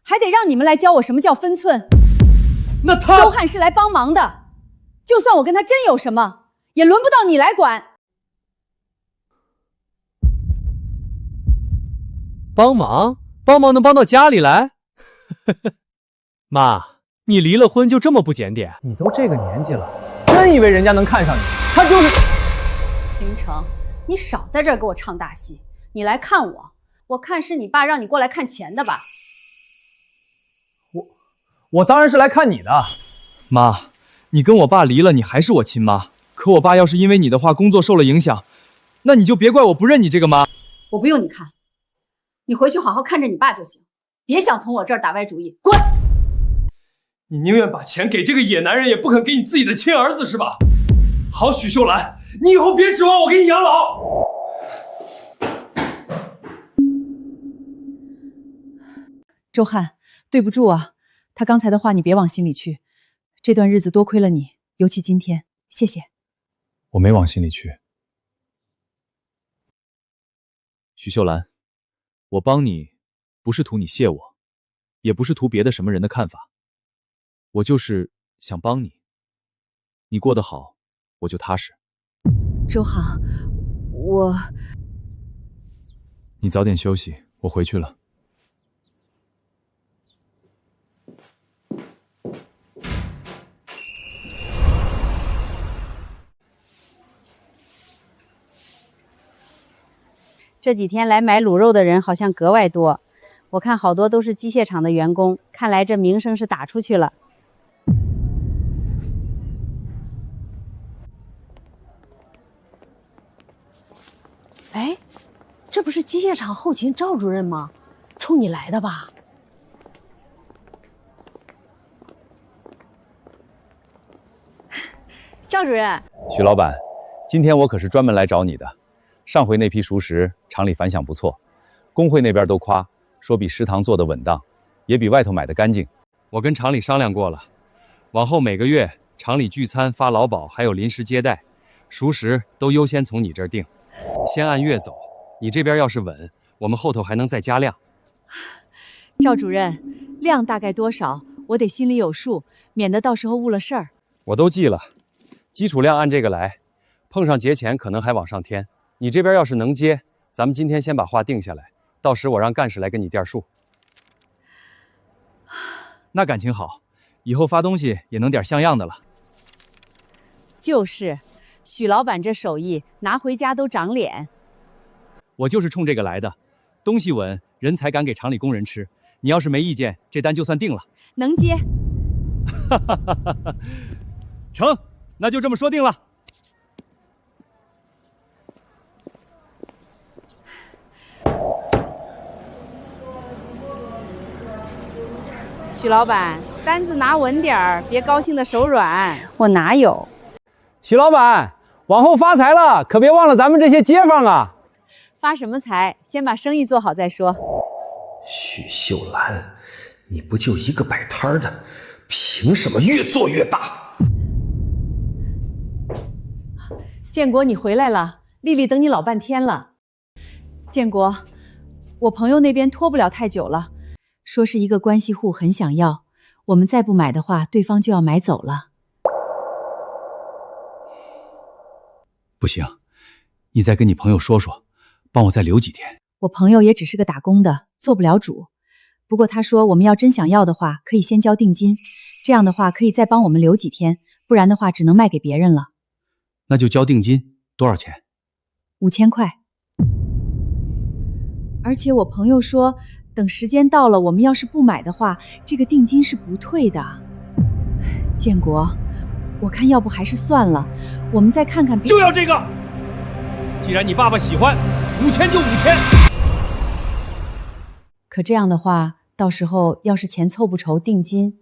还得让你们来教我什么叫分寸？那他周汉是来帮忙的，就算我跟他真有什么，也轮不到你来管。帮忙能帮到家里来？妈，你离了婚就这么不检点？你都这个年纪了，真以为人家能看上你？他就是林成，你少在这儿给我唱大戏。你来看我，我看是你爸让你过来看钱的吧？我当然是来看你的。妈，你跟我爸离了，你还是我亲妈。可我爸要是因为你的话工作受了影响，那你就别怪我不认你这个妈。我不用你看，你回去好好看着你爸就行，别想从我这儿打歪主意，滚！你宁愿把钱给这个野男人，也不肯给你自己的亲儿子是吧？好，许秀兰，你以后别指望我给你养老。周汉，对不住啊，他刚才的话你别往心里去。这段日子多亏了你，尤其今天，谢谢。我没往心里去。许秀兰，我帮你，不是图你谢我，也不是图别的什么人的看法，我就是想帮你。你过得好，我就踏实。周航，你早点休息，我回去了。这几天来买卤肉的人好像格外多，我看好多都是机械厂的员工，看来这名声是打出去了。哎，这不是机械厂后勤赵主任吗？冲你来的吧？赵主任，许老板，今天我可是专门来找你的。上回那批熟食厂里反响不错，工会那边都夸，说比食堂做的稳当，也比外头买的干净。我跟厂里商量过了，往后每个月厂里聚餐发劳保，还有临时接待，熟食都优先从你这儿定，先按月走。你这边要是稳，我们后头还能再加量。赵主任，量大概多少？我得心里有数，免得到时候误了事儿。我都记了，基础量按这个来，碰上节前可能还往上添。你这边要是能接，咱们今天先把话定下来，到时我让干事来跟你垫数。那感情好，以后发东西也能点像样的了。就是，许老板这手艺拿回家都长脸。我就是冲这个来的，东西稳，人才敢给厂里工人吃。你要是没意见，这单就算定了。能接。成，那就这么说定了。许老板，单子拿稳点儿，别高兴的手软。我哪有？许老板，往后发财了，可别忘了咱们这些街坊啊！发什么财？先把生意做好再说。许秀兰，你不就一个摆摊的，凭什么越做越大？建国，你回来了，丽丽等你老半天了。建国，我朋友那边拖不了太久了。说是一个关系户很想要，我们再不买的话，对方就要买走了。不行，你再跟你朋友说说，帮我再留几天。我朋友也只是个打工的，做不了主。不不过他说我们要真想要的话，可以先交定金，这样的话可以再帮我们留几天，不然的话只能卖给别人了。那就交定金，多少钱？5000块。而且我朋友说，等时间到了，我们要是不买的话，这个定金是不退的。建国，我看要不还是算了，我们再看看别。就要这个！既然你爸爸喜欢，5000就5000。可这样的话，到时候要是钱凑不筹定金，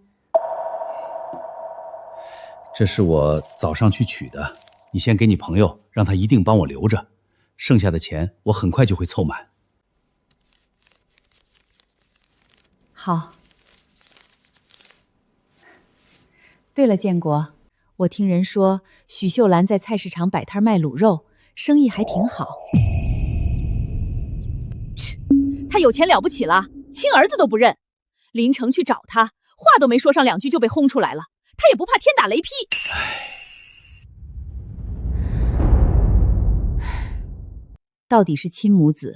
这是我早上去取的，你先给你朋友，让他一定帮我留着，剩下的钱我很快就会凑满。好。对了，建国，我听人说许秀兰在菜市场摆摊卖卤肉，生意还挺好。去，他有钱了不起了，亲儿子都不认。林城去找他，话都没说上2句就被轰出来了，他也不怕天打雷劈。到底是亲母子，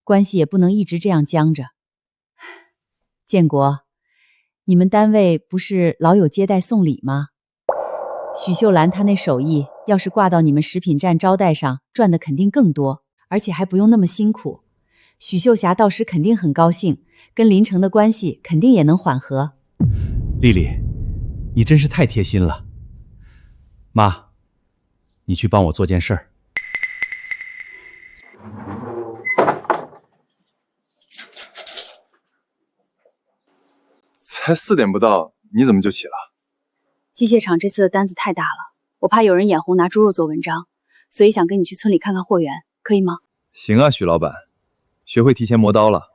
关系也不能一直这样僵着。建国，你们单位不是老有接待送礼吗？许秀兰她那手艺，要是挂到你们食品站招待上，赚的肯定更多，而且还不用那么辛苦。许秀霞到时肯定很高兴，跟林城的关系肯定也能缓和。丽丽，你真是太贴心了。妈，你去帮我做件事儿。才4点不到，你怎么就起了？机械厂这次的单子太大了，我怕有人眼红拿猪肉做文章，所以想跟你去村里看看货源，可以吗？行啊，许老板，学会提前磨刀了。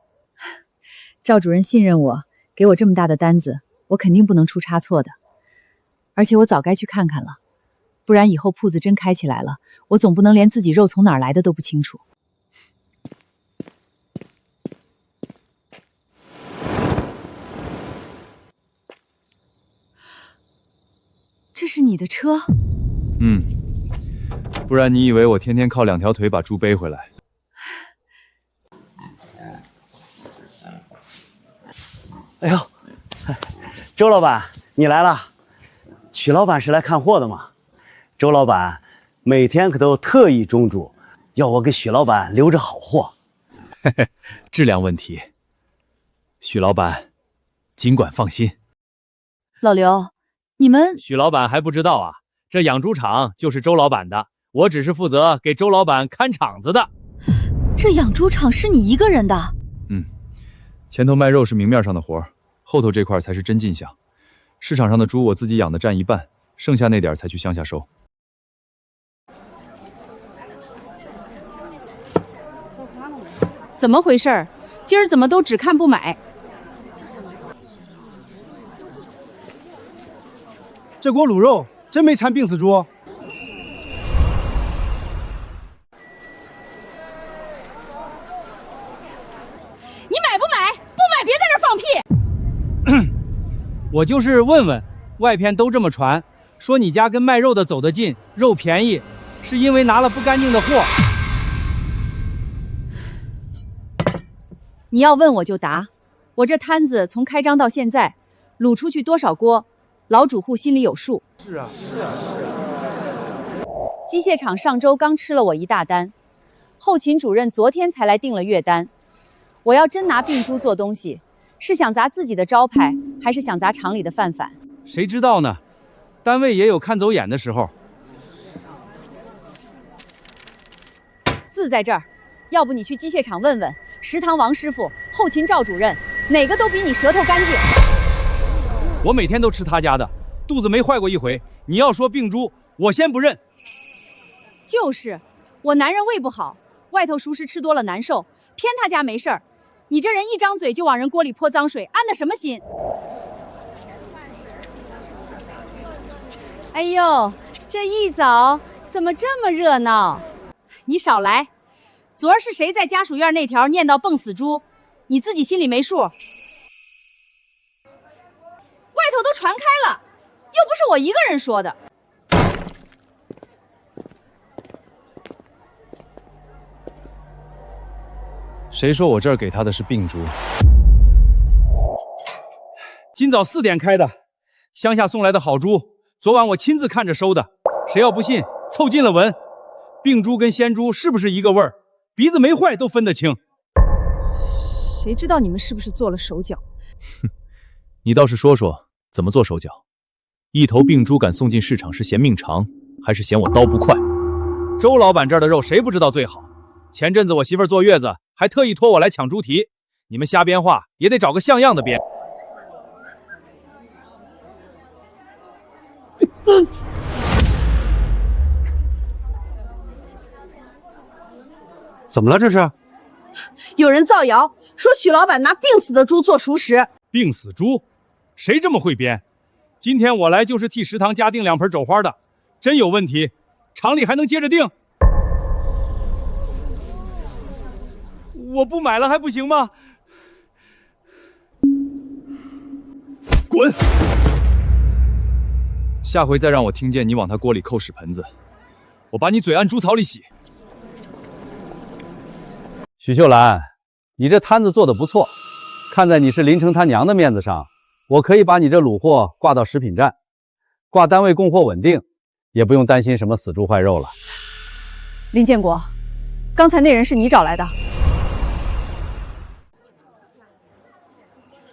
赵主任信任我，给我这么大的单子，我肯定不能出差错的。而且我早该去看看了，不然以后铺子真开起来了，我总不能连自己肉从哪儿来的都不清楚。这是你的车？不然你以为我天天靠2条腿把猪背回来？哎呦，周老板，你来了。许老板是来看货的吗？周老板每天可都特意中嘱，要我给许老板留着好货。质量问题，许老板尽管放心。老刘，你们许老板还不知道啊，这养猪场就是周老板的，我只是负责给周老板看场子的。这养猪场是你一个人的？前头卖肉是明面上的活，后头这块才是真进项。市场上的猪我自己养的占1半，剩下那点才去乡下收。怎么回事？今儿怎么都只看不买？这锅卤肉真没掺病死猪。你买不买？不买别在这儿放屁！我就是问问，外边都这么传，说你家跟卖肉的走得近，肉便宜，是因为拿了不干净的货。你要问我就答，我这摊子从开张到现在，卤出去多少锅，老主户心里有数。是啊。机械厂上周刚吃了我一大单，后勤主任昨天才来订了月单。我要真拿病猪做东西，是想砸自己的招牌，还是想砸厂里的饭碗？谁知道呢？单位也有看走眼的时候。字在这儿，要不你去机械厂问问，食堂王师傅、后勤赵主任，哪个都比你舌头干净。我每天都吃他家的，肚子没坏过一回。你要说病猪，我先不认。就是我男人胃不好，外头熟食吃多了难受，偏他家没事儿。你这人一张嘴就往人锅里泼脏水，安的什么心？哎呦，这一早怎么这么热闹？你少来！昨儿是谁在家属院那条念叨蹦死猪？你自己心里没数？外头都传开了，又不是我一个人说的。谁说我这儿给他的是病猪？今早4点开的，乡下送来的好猪，昨晚我亲自看着收的。谁要不信，凑近了闻，病猪跟鲜猪是不是一个味儿？鼻子没坏都分得清。谁知道你们是不是做了手脚？哼，你倒是说说怎么做手脚？一头病猪敢送进市场，是嫌命长，还是嫌我刀不快？周老板这儿的肉谁不知道最好？前阵子我媳妇儿坐月子，还特意托我来抢猪蹄。你们瞎编话也得找个像样的编。怎么了？这是？有人造谣说许老板拿病死的猪做熟食。病死猪？谁这么会编？今天我来就是替食堂加订2盆肘花的，真有问题，厂里还能接着订？我不买了还不行吗？滚！下回再让我听见你往他锅里扣屎盆子，我把你嘴按猪槽里洗。许秀兰，你这摊子做得不错，看在你是林城他娘的面子上，我可以把你这卤货挂到食品站，挂单位供货稳定，也不用担心什么死猪坏肉了。林建国，刚才那人是你找来的？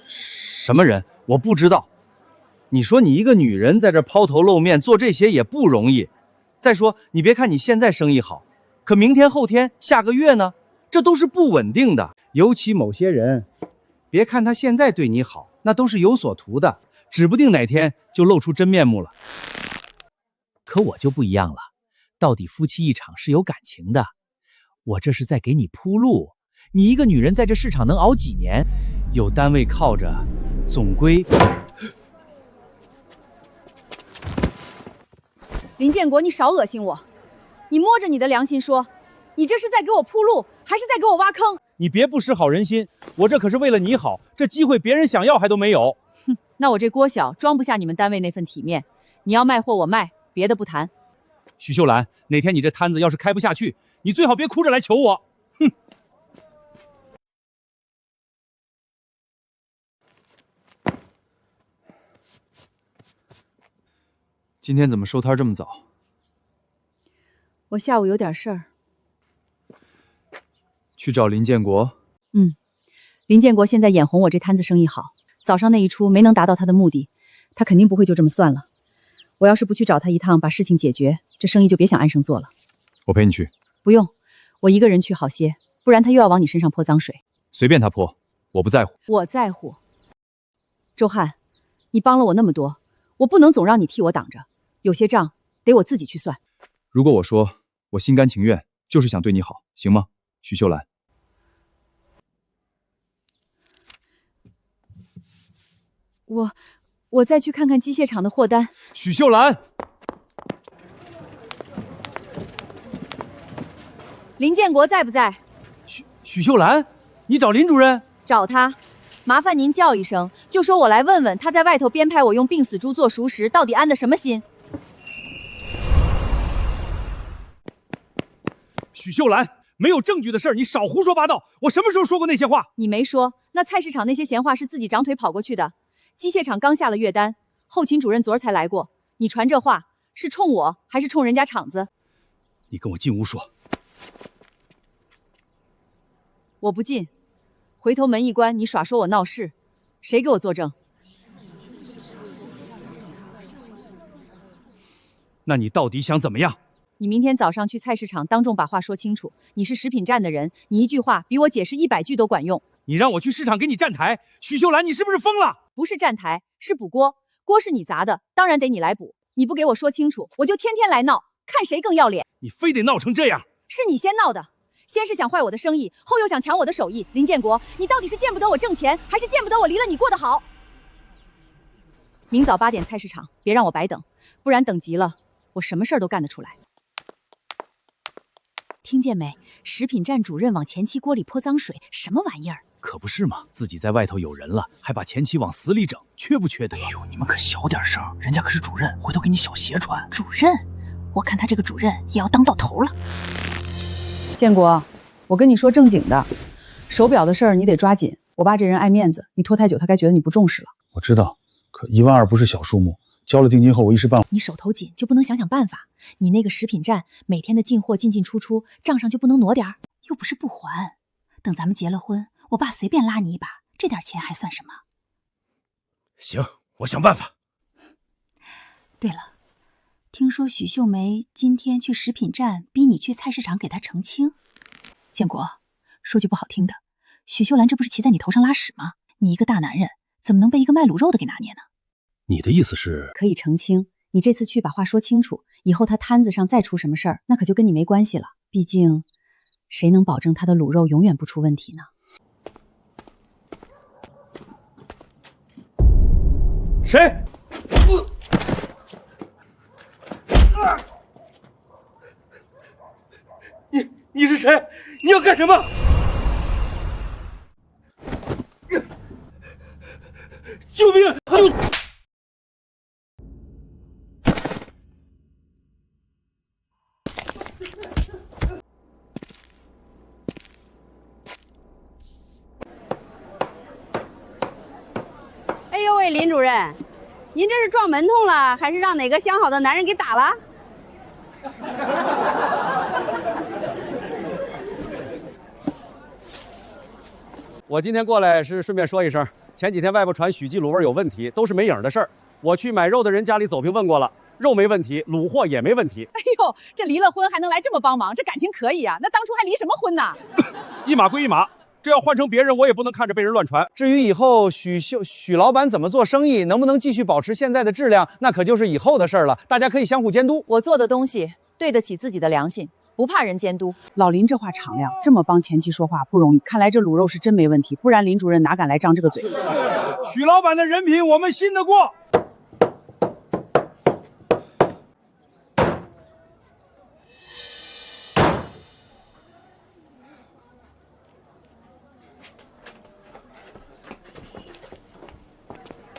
什么人？我不知道。你说你一个女人在这抛头露面做这些也不容易。再说，你别看你现在生意好，可明天后天下个月呢，这都是不稳定的。尤其某些人，别看他现在对你好，那都是有所图的，指不定哪天就露出真面目了。可我就不一样了，到底夫妻一场是有感情的，我这是在给你铺路。你一个女人在这市场能熬几年？有单位靠着，总归……林建国，你少恶心我！你摸着你的良心说，你这是在给我铺路，还是在给我挖坑？你别不识好人心，我这可是为了你好，这机会别人想要还都没有。哼，那我这锅小，装不下你们单位那份体面。你要卖货我卖，别的不谈。许秀兰，哪天你这摊子要是开不下去，你最好别哭着来求我。哼！今天怎么收摊这么早？我下午有点事儿。去找林建国？林建国现在眼红我这摊子生意好，早上那一出没能达到他的目的，他肯定不会就这么算了。我要是不去找他一趟，把事情解决，这生意就别想安生做了。我陪你去。不用，我一个人去好些，不然他又要往你身上泼脏水。随便他泼，我不在乎。我在乎。周汉，你帮了我那么多，我不能总让你替我挡着，有些账得我自己去算。如果我说我心甘情愿，就是想对你好，行吗，许秀兰？我再去看看机械厂的货单。许秀兰，林建国在不在？许秀兰，你找林主任？找他，麻烦您叫一声，就说我来问问他在外头编排我用病死猪做熟食，到底安的什么心？许秀兰，没有证据的事儿你少胡说八道！我什么时候说过那些话？你没说，那菜市场那些闲话是自己长腿跑过去的。机械厂刚下了月单，后勤主任昨儿才来过。你传这话是冲我还是冲人家厂子？你跟我进屋说。我不进，回头门一关，你耍说我闹事，谁给我作证？那你到底想怎么样？你明天早上去菜市场当众把话说清楚。你是食品站的人，你一句话比我解释100句都管用。你让我去市场给你站台，许秀兰，你是不是疯了？不是站台，是补锅，锅是你砸的，当然得你来补。你不给我说清楚，我就天天来闹，看谁更要脸。你非得闹成这样？是你先闹的，先是想坏我的生意，后又想抢我的手艺。林建国，你到底是见不得我挣钱，还是见不得我离了你过得好？明早8点菜市场，别让我白等，不然等急了，我什么事儿都干得出来。听见没？食品站主任往前妻锅里泼脏水，什么玩意儿？可不是嘛，自己在外头有人了，还把前妻往死里整，缺不缺德？哎呦，你们可小点声，人家可是主任，回头给你小鞋穿。主任，我看他这个主任也要当到头了。建国，我跟你说正经的，手表的事儿你得抓紧。我爸这人爱面子，你拖太久，他该觉得你不重视了。我知道，可12000不是小数目，交了定金后我一时半会……你手头紧就不能想想办法？你那个食品站每天的进货进进出出，账上就不能挪点儿？又不是不还，等咱们结了婚，我爸随便拉你一把，这点钱还算什么？行，我想办法。对了，听说许秀梅今天去食品站逼你去菜市场给她澄清。建国，说句不好听的，许秀兰这不是骑在你头上拉屎吗？你一个大男人，怎么能被一个卖卤肉的给拿捏呢？你的意思是可以澄清，你这次去把话说清楚，以后他摊子上再出什么事儿，那可就跟你没关系了。毕竟，谁能保证他的卤肉永远不出问题呢？谁？你是谁？你要干什么？救命！救！哎呦喂，林主任，您这是撞门痛了，还是让哪个相好的男人给打了？我今天过来是顺便说一声，前几天外边传许记卤味有问题，都是没影的事儿。我去买肉的人家里走平问过了，肉没问题，卤货也没问题。哎呦，这离了婚还能来这么帮忙，这感情可以啊！那当初还离什么婚呢？一码归一码，这要换成别人，我也不能看着被人乱传。至于以后许老板怎么做生意，能不能继续保持现在的质量，那可就是以后的事儿了。大家可以相互监督。我做的东西对得起自己的良心，不怕人监督。老林这话敞亮，这么帮前妻说话不容易。看来这卤肉是真没问题，不然林主任哪敢来张这个嘴？许老板的人品我们信得过。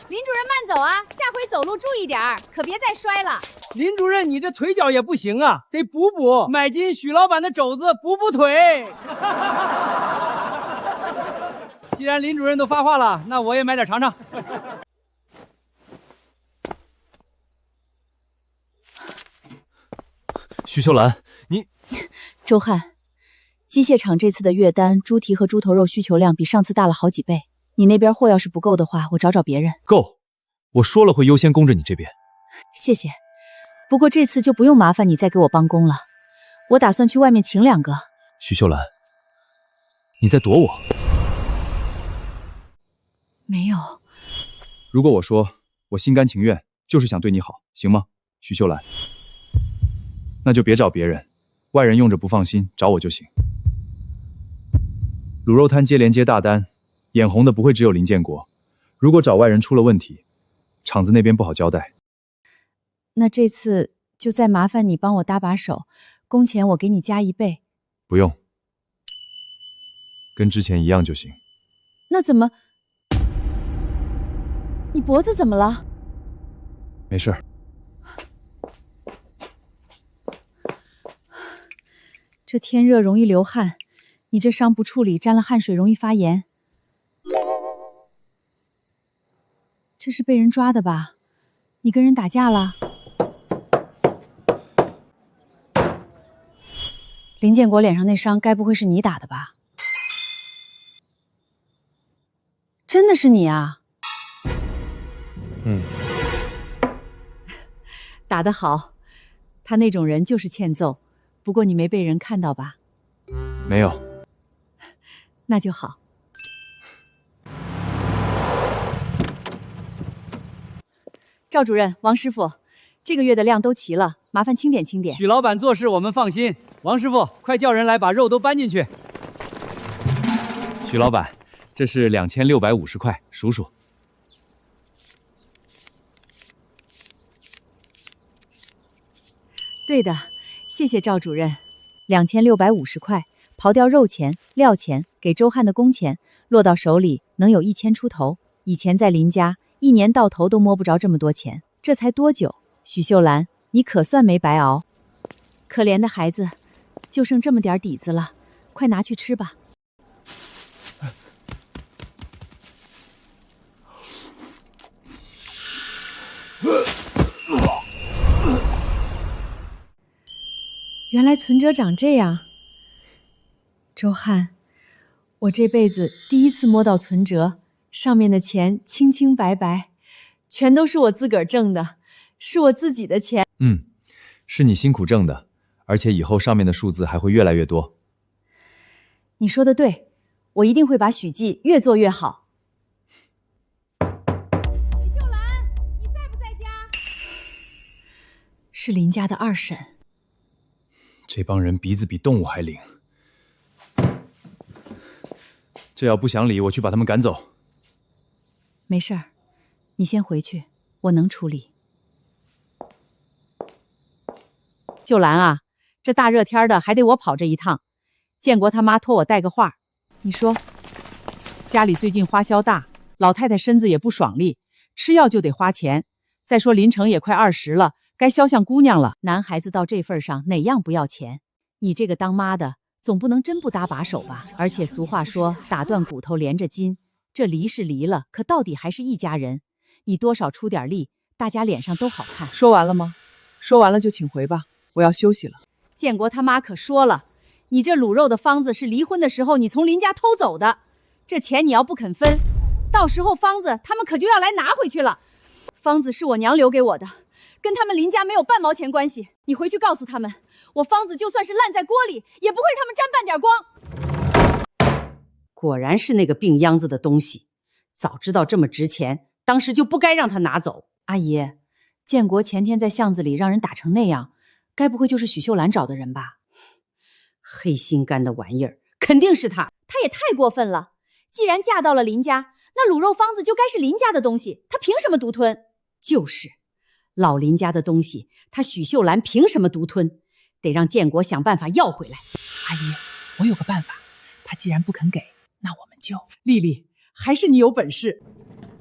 林主任慢走啊，下回走路注意点儿，可别再摔了。林主任，你这腿脚也不行啊，得补补，买进许老板的肘子补补腿。既然林主任都发话了，那我也买点尝尝。徐秀兰，你……周汉，机械厂这次的月单，猪蹄和猪头肉需求量比上次大了好几倍。你那边货要是不够的话，我找找别人。够，我说了会优先供着你这边。谢谢，不过这次就不用麻烦你再给我帮工了，我打算去外面请2个。徐秀兰，你在躲我？没有。如果我说我心甘情愿，就是想对你好，行吗？徐秀兰，那就别找别人，外人用着不放心，找我就行。卤肉摊接连接大单，眼红的不会只有林建国，如果找外人出了问题，厂子那边不好交代。那这次就再麻烦你帮我搭把手，工钱我给你加1倍。不用，跟之前一样就行。那怎么？你脖子怎么了？没事儿。这天热容易流汗，你这伤不处理，沾了汗水容易发炎。这是被人抓的吧？你跟人打架了？林建国脸上那伤，该不会是你打的吧？真的是你啊！打得好，他那种人就是欠揍。不过你没被人看到吧？没有。那就好。赵主任、王师傅，这个月的量都齐了，麻烦清点清点。许老板做事我们放心。王师傅，快叫人来把肉都搬进去。许老板，这是2650块，数数。对的，谢谢赵主任。2650块，刨掉肉钱、料钱，给周汉的工钱，落到手里能有1000出头。以前在林家，1年到头都摸不着这么多钱，这才多久？许秀兰，你可算没白熬。可怜的孩子，就剩这么点底子了，快拿去吃吧。原来存折长这样。周汉，我这辈子第一次摸到存折，上面的钱清清白白，全都是我自个儿挣的，是我自己的钱。是你辛苦挣的，而且以后上面的数字还会越来越多。你说的对，我一定会把许记越做越好。许秀兰，你在不在家？是林家的二婶。这帮人鼻子比动物还灵。这要不想理，我去把他们赶走。没事儿，你先回去，我能处理。秀兰啊，这大热天的还得我跑这一趟。建国他妈托我带个话，你说，家里最近花销大，老太太身子也不爽利，吃药就得花钱。再说林成也快20了，该肖像姑娘了。男孩子到这份上，哪样不要钱？你这个当妈的，总不能真不搭把手吧？而且俗话说，打断骨头连着筋，这离是离了，可到底还是一家人。你多少出点力，大家脸上都好看。说完了吗？说完了就请回吧，我要休息了。建国他妈可说了，你这卤肉的方子是离婚的时候你从林家偷走的，这钱你要不肯分，到时候方子他们可就要来拿回去了。方子是我娘留给我的，跟他们林家没有半毛钱关系。你回去告诉他们，我方子就算是烂在锅里，也不会让他们沾半点光。果然是那个病秧子的东西，早知道这么值钱，当时就不该让他拿走。阿姨，建国前天在巷子里让人打成那样，该不会就是许秀兰找的人吧？黑心肝的玩意儿，肯定是他。他也太过分了，既然嫁到了林家，那卤肉方子就该是林家的东西，他凭什么独吞？就是老林家的东西，他许秀兰凭什么独吞？得让建国想办法要回来。阿姨，我有个办法，他既然不肯给，那我们就……丽丽，还是你有本事。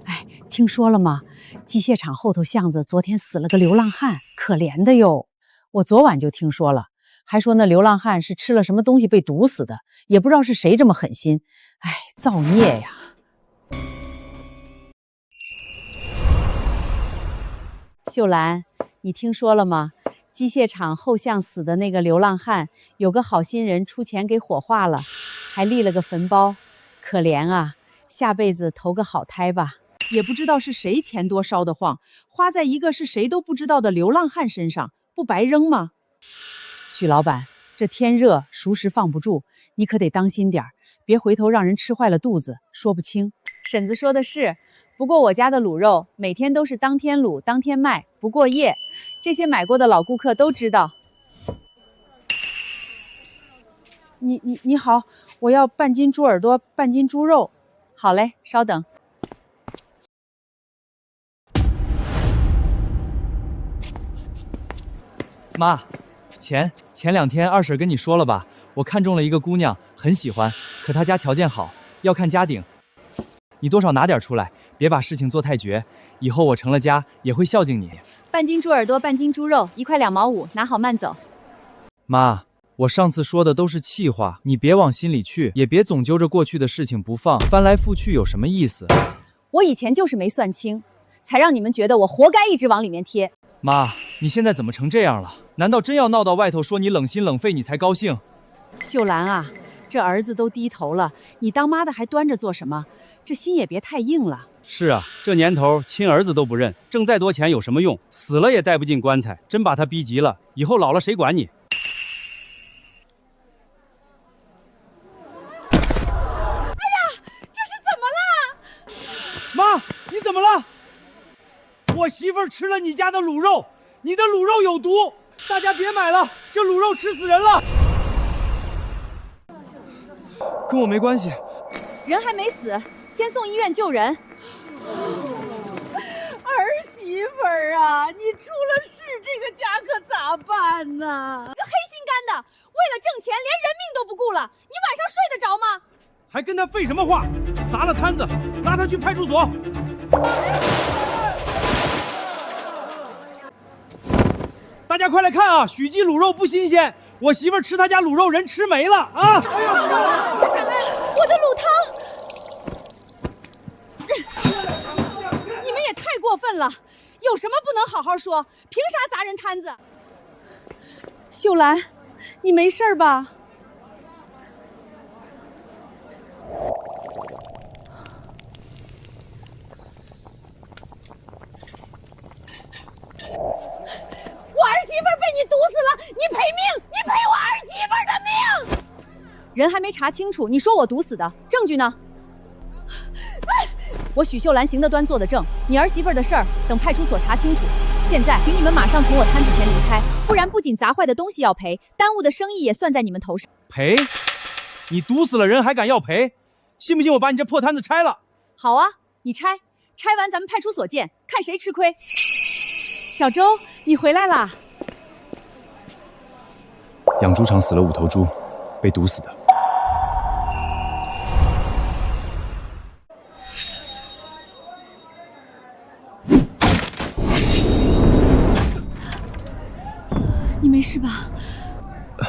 哎，听说了吗？机械厂后头巷子昨天死了个流浪汉，可怜的哟。我昨晚就听说了，还说那流浪汉是吃了什么东西被毒死的，也不知道是谁这么狠心。哎，造孽呀！秀兰，你听说了吗？机械厂后巷死的那个流浪汉，有个好心人出钱给火化了，还立了个坟包。可怜啊，下辈子投个好胎吧。也不知道是谁钱多烧得慌，花在一个是谁都不知道的流浪汉身上，不白扔吗？许老板，这天热，熟食放不住，你可得当心点儿，别回头让人吃坏了肚子，说不清。婶子说的是，不过我家的卤肉每天都是当天卤当天卖，不过夜，这些买过的老顾客都知道。你好，我要半斤猪耳朵，半斤猪肉。好嘞，稍等。妈，前2天二婶跟你说了吧，我看中了一个姑娘，很喜欢，可她家条件好，要看家底。你多少拿点出来，别把事情做太绝，以后我成了家也会孝敬你。半斤猪耳朵，半斤猪肉，1块2毛5，拿好慢走。妈，我上次说的都是气话，你别往心里去，也别总揪着过去的事情不放，翻来覆去有什么意思？我以前就是没算清，才让你们觉得我活该一直往里面贴。妈，你现在怎么成这样了？难道真要闹到外头说你冷心冷肺你才高兴？秀兰啊，这儿子都低头了，你当妈的还端着做什么？这心也别太硬了。是啊，这年头亲儿子都不认，挣再多钱有什么用？死了也带不进棺材，真把他逼急了，以后老了谁管你？哎呀，这是怎么了？妈，你怎么了？我媳妇儿吃了你家的卤肉，你的卤肉有毒，大家别买了，这卤肉吃死人了。跟我没关系，人还没死，先送医院救人。儿媳妇儿啊，你出了事，这个家可咋办呢？个黑心肝的，为了挣钱连人命都不顾了，你晚上睡得着吗？还跟他废什么话？砸了摊子，拉他去派出所。大家快来看啊！许记卤肉不新鲜，我媳妇儿吃他家卤肉，人吃没了啊！我的卤汤！你们也太过分了，有什么不能好好说？凭啥砸人摊子？秀兰，你没事吧？我儿媳妇被你毒死了，你赔命，你赔我儿媳妇的命！人还没查清楚，你说我毒死的，证据呢？我许秀兰行得端坐得正，你儿媳妇的事儿等派出所查清楚。现在，请你们马上从我摊子前离开，不然不仅砸坏的东西要赔，耽误的生意也算在你们头上。赔？你毒死了人还敢要赔？信不信我把你这破摊子拆了？好啊，你拆，拆完咱们派出所见，看谁吃亏。小周，你回来啦！养猪场死了5头猪，被毒死的。你没事吧？打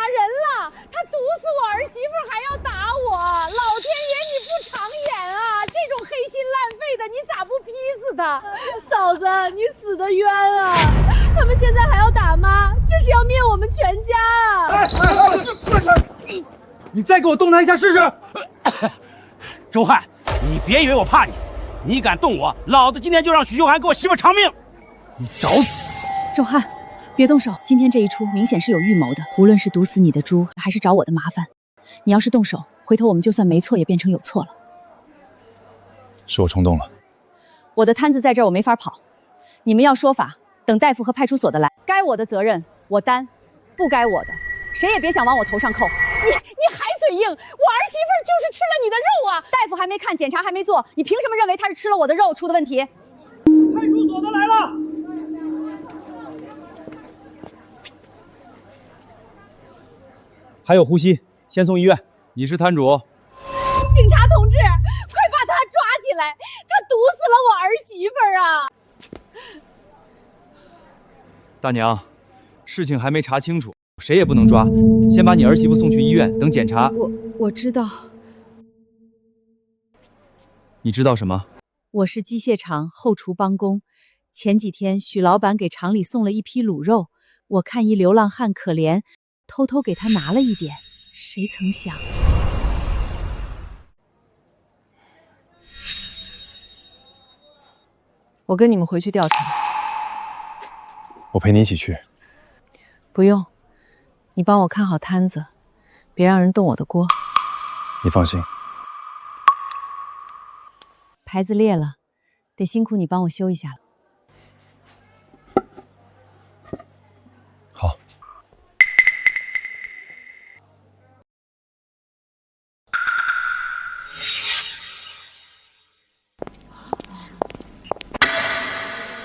人了！他毒死我儿媳妇还要打我！老天爷，你不长眼啊！这种黑心烂肺的，你咋不劈死他？嫂子，你死得冤啊！他们现在还要打妈，这是要灭我们全家啊！你再给我动他一下试试！周汉，你别以为我怕你，你敢动我，老子今天就让许秀涵给我媳妇偿命！你找死！周汉，别动手！今天这一出明显是有预谋的，无论是毒死你的猪，还是找我的麻烦，你要是动手，回头我们就算没错，也变成有错了。是我冲动了。我的摊子在这儿，我没法跑。你们要说法，等大夫和派出所的来，该我的责任我担，不该我的，谁也别想往我头上扣。你还嘴硬！我儿媳妇就是吃了你的肉啊！大夫还没看，检查还没做，你凭什么认为她是吃了我的肉出的问题？派出所的来了！还有呼吸，先送医院。你是摊主？警察同志，快把他抓起来！他毒死了我儿媳妇啊！大娘，事情还没查清楚，谁也不能抓。先把你儿媳妇送去医院，等检查。我知道。你知道什么？我是机械厂后厨帮工，前几天许老板给厂里送了一批卤肉，我看一流浪汉可怜，偷偷给他拿了一点，谁曾想。我跟你们回去调查。我陪你一起去。不用，你帮我看好摊子，别让人动我的锅。你放心。牌子裂了，得辛苦你帮我修一下了。好。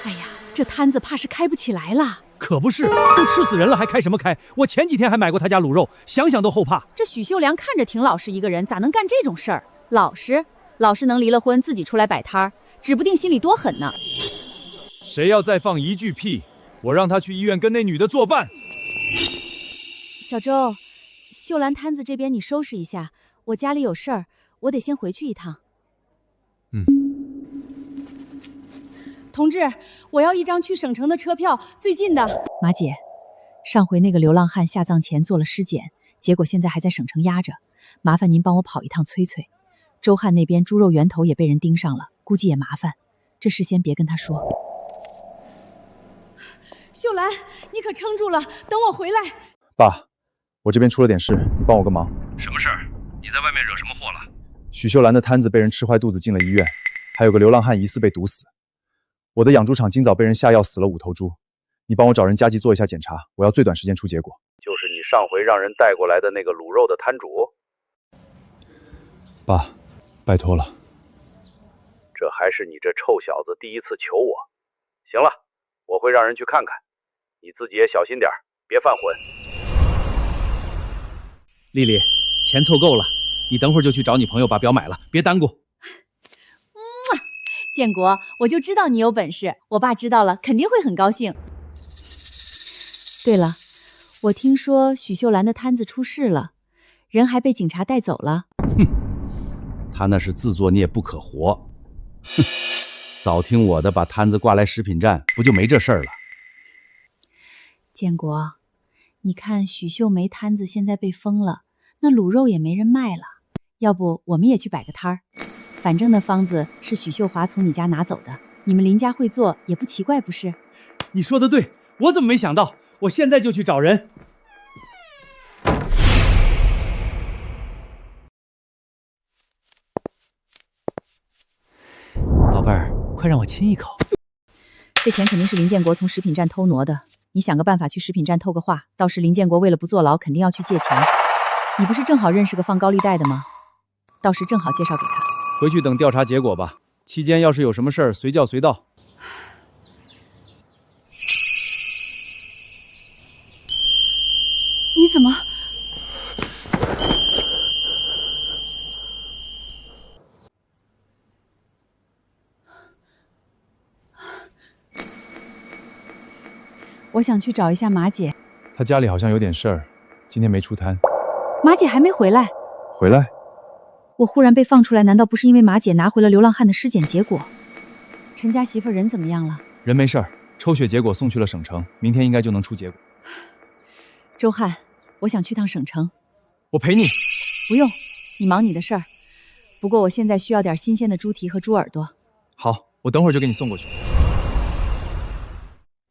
哎呀，这摊子怕是开不起来了。可不是，都吃死人了还开什么开？我前几天还买过他家卤肉，想想都后怕。这许秀良看着挺老实一个人，咋能干这种事儿？老实？老实能离了婚自己出来摆摊儿，指不定心里多狠呢。谁要再放一句屁，我让他去医院跟那女的作伴。小周，秀兰摊子这边你收拾一下，我家里有事儿，我得先回去一趟。同志，我要一张去省城的车票，最近的。马姐，上回那个流浪汉下葬前做了尸检，结果现在还在省城压着，麻烦您帮我跑一趟催催。周汉那边猪肉源头也被人盯上了，估计也麻烦，这事先别跟他说。秀兰，你可撑住了，等我回来。爸，我这边出了点事，你帮我个忙。什么事儿？你在外面惹什么祸了？许秀兰的摊子被人吃坏肚子进了医院，还有个流浪汉疑似被毒死。我的养猪场今早被人下药死了5头猪，你帮我找人加急做一下检查，我要最短时间出结果。就是你上回让人带过来的那个卤肉的摊主。爸，拜托了。这还是你这臭小子第一次求我。行了，我会让人去看看，你自己也小心点，别犯浑。丽丽，钱凑够了，你等会儿就去找你朋友把表买了，别耽误。建国，我就知道你有本事，我爸知道了肯定会很高兴。对了，我听说许秀兰的摊子出事了，人还被警察带走了。他那是自作孽不可活。哼，早听我的，把摊子挂来食品站，不就没这事儿了？建国，你看许秀梅摊子现在被封了，那卤肉也没人卖了，要不我们也去摆个摊儿？反正那方子是许秀华从你家拿走的，你们林家会做也不奇怪，不是？你说的对，我怎么没想到？我现在就去找人。宝贝儿，快让我亲一口。这钱肯定是林建国从食品站偷挪的，你想个办法去食品站透个话，到时林建国为了不坐牢，肯定要去借钱。你不是正好认识个放高利贷的吗？到时正好介绍给他。回去等调查结果吧，期间要是有什么事儿，随叫随到。你怎么？我想去找一下马姐。他家里好像有点事儿，今天没出摊。马姐还没回来。回来？我忽然被放出来，难道不是因为马姐拿回了流浪汉的尸检结果？陈家媳妇人怎么样了？人没事儿，抽血结果送去了省城，明天应该就能出结果。周汉，我想去趟省城。我陪你。不用，你忙你的事儿。不过我现在需要点新鲜的猪蹄和猪耳朵。好，我等会儿就给你送过去。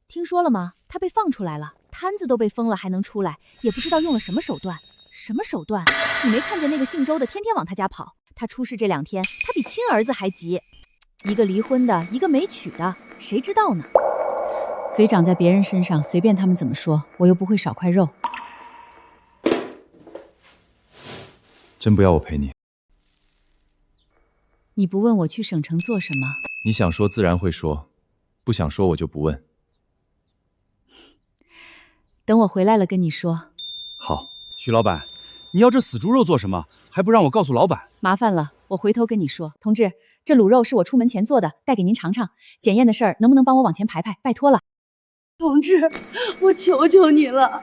听说了吗？他被放出来了，摊子都被封了还能出来，也不知道用了什么手段。什么手段？你没看见那个姓周的天天往他家跑？他出事这2天，他比亲儿子还急。一个离婚的，一个没娶的，谁知道呢？嘴长在别人身上，随便他们怎么说，我又不会少块肉。真不要我陪你？你不问我去省城做什么？你想说自然会说，不想说我就不问。等我回来了跟你说。好。徐老板，你要这死猪肉做什么？还不让我告诉老板？麻烦了，我回头跟你说。同志，这卤肉是我出门前做的，带给您尝尝。检验的事儿能不能帮我往前排排？拜托了。同志，我求求你了，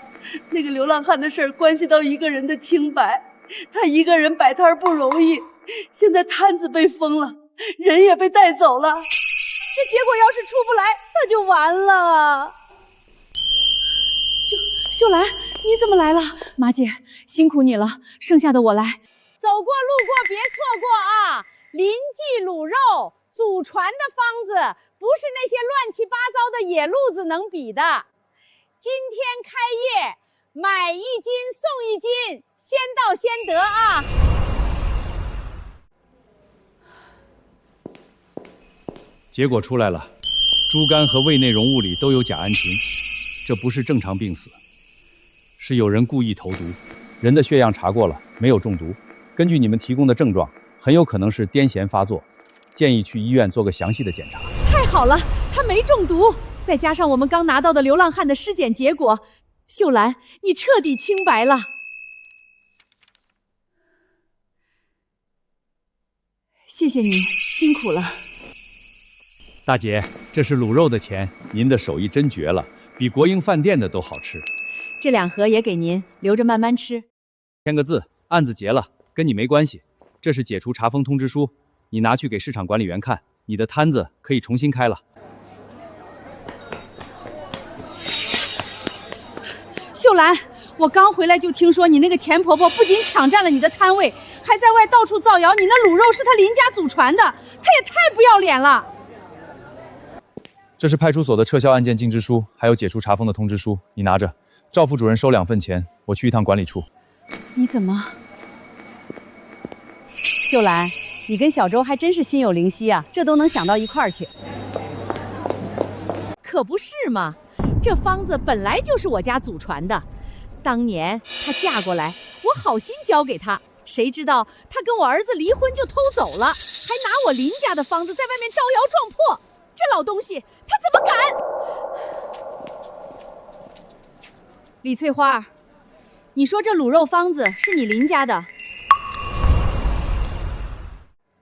那个流浪汉的事儿关系到一个人的清白，他一个人摆摊不容易，现在摊子被封了，人也被带走了，这结果要是出不来，他就完了。秀兰，你怎么来了？马姐，辛苦你了，剩下的我来。走过路过别错过啊！临记卤肉祖传的方子，不是那些乱七八糟的野路子能比的。今天开业，买1斤送1斤，先到先得啊！结果出来了，猪肝和胃内容物里都有甲胺醇，这不是正常病死。是有人故意投毒，人的血样查过了，没有中毒。根据你们提供的症状，很有可能是癫痫发作，建议去医院做个详细的检查。太好了，他没中毒，再加上我们刚拿到的流浪汉的尸检结果，秀兰，你彻底清白了。谢谢你，辛苦了。大姐，这是卤肉的钱，您的手艺真绝了，比国营饭店的都好吃。这2盒也给您，留着慢慢吃。签个字，案子结了，跟你没关系。这是解除查封通知书，你拿去给市场管理员看，你的摊子可以重新开了。秀兰，我刚回来就听说你那个钱婆婆不仅抢占了你的摊位，还在外到处造谣你那卤肉是她林家祖传的，她也太不要脸了。这是派出所的撤销案件禁制书，还有解除查封的通知书，你拿着。赵副主任收2份钱，我去一趟管理处。你怎么？秀兰，你跟小周还真是心有灵犀啊，这都能想到一块儿去。可不是嘛，这方子本来就是我家祖传的，当年她嫁过来，我好心交给她，谁知道她跟我儿子离婚就偷走了，还拿我林家的方子在外面招摇撞破，这老东西她怎么敢？李翠花，你说这卤肉方子是你林家的？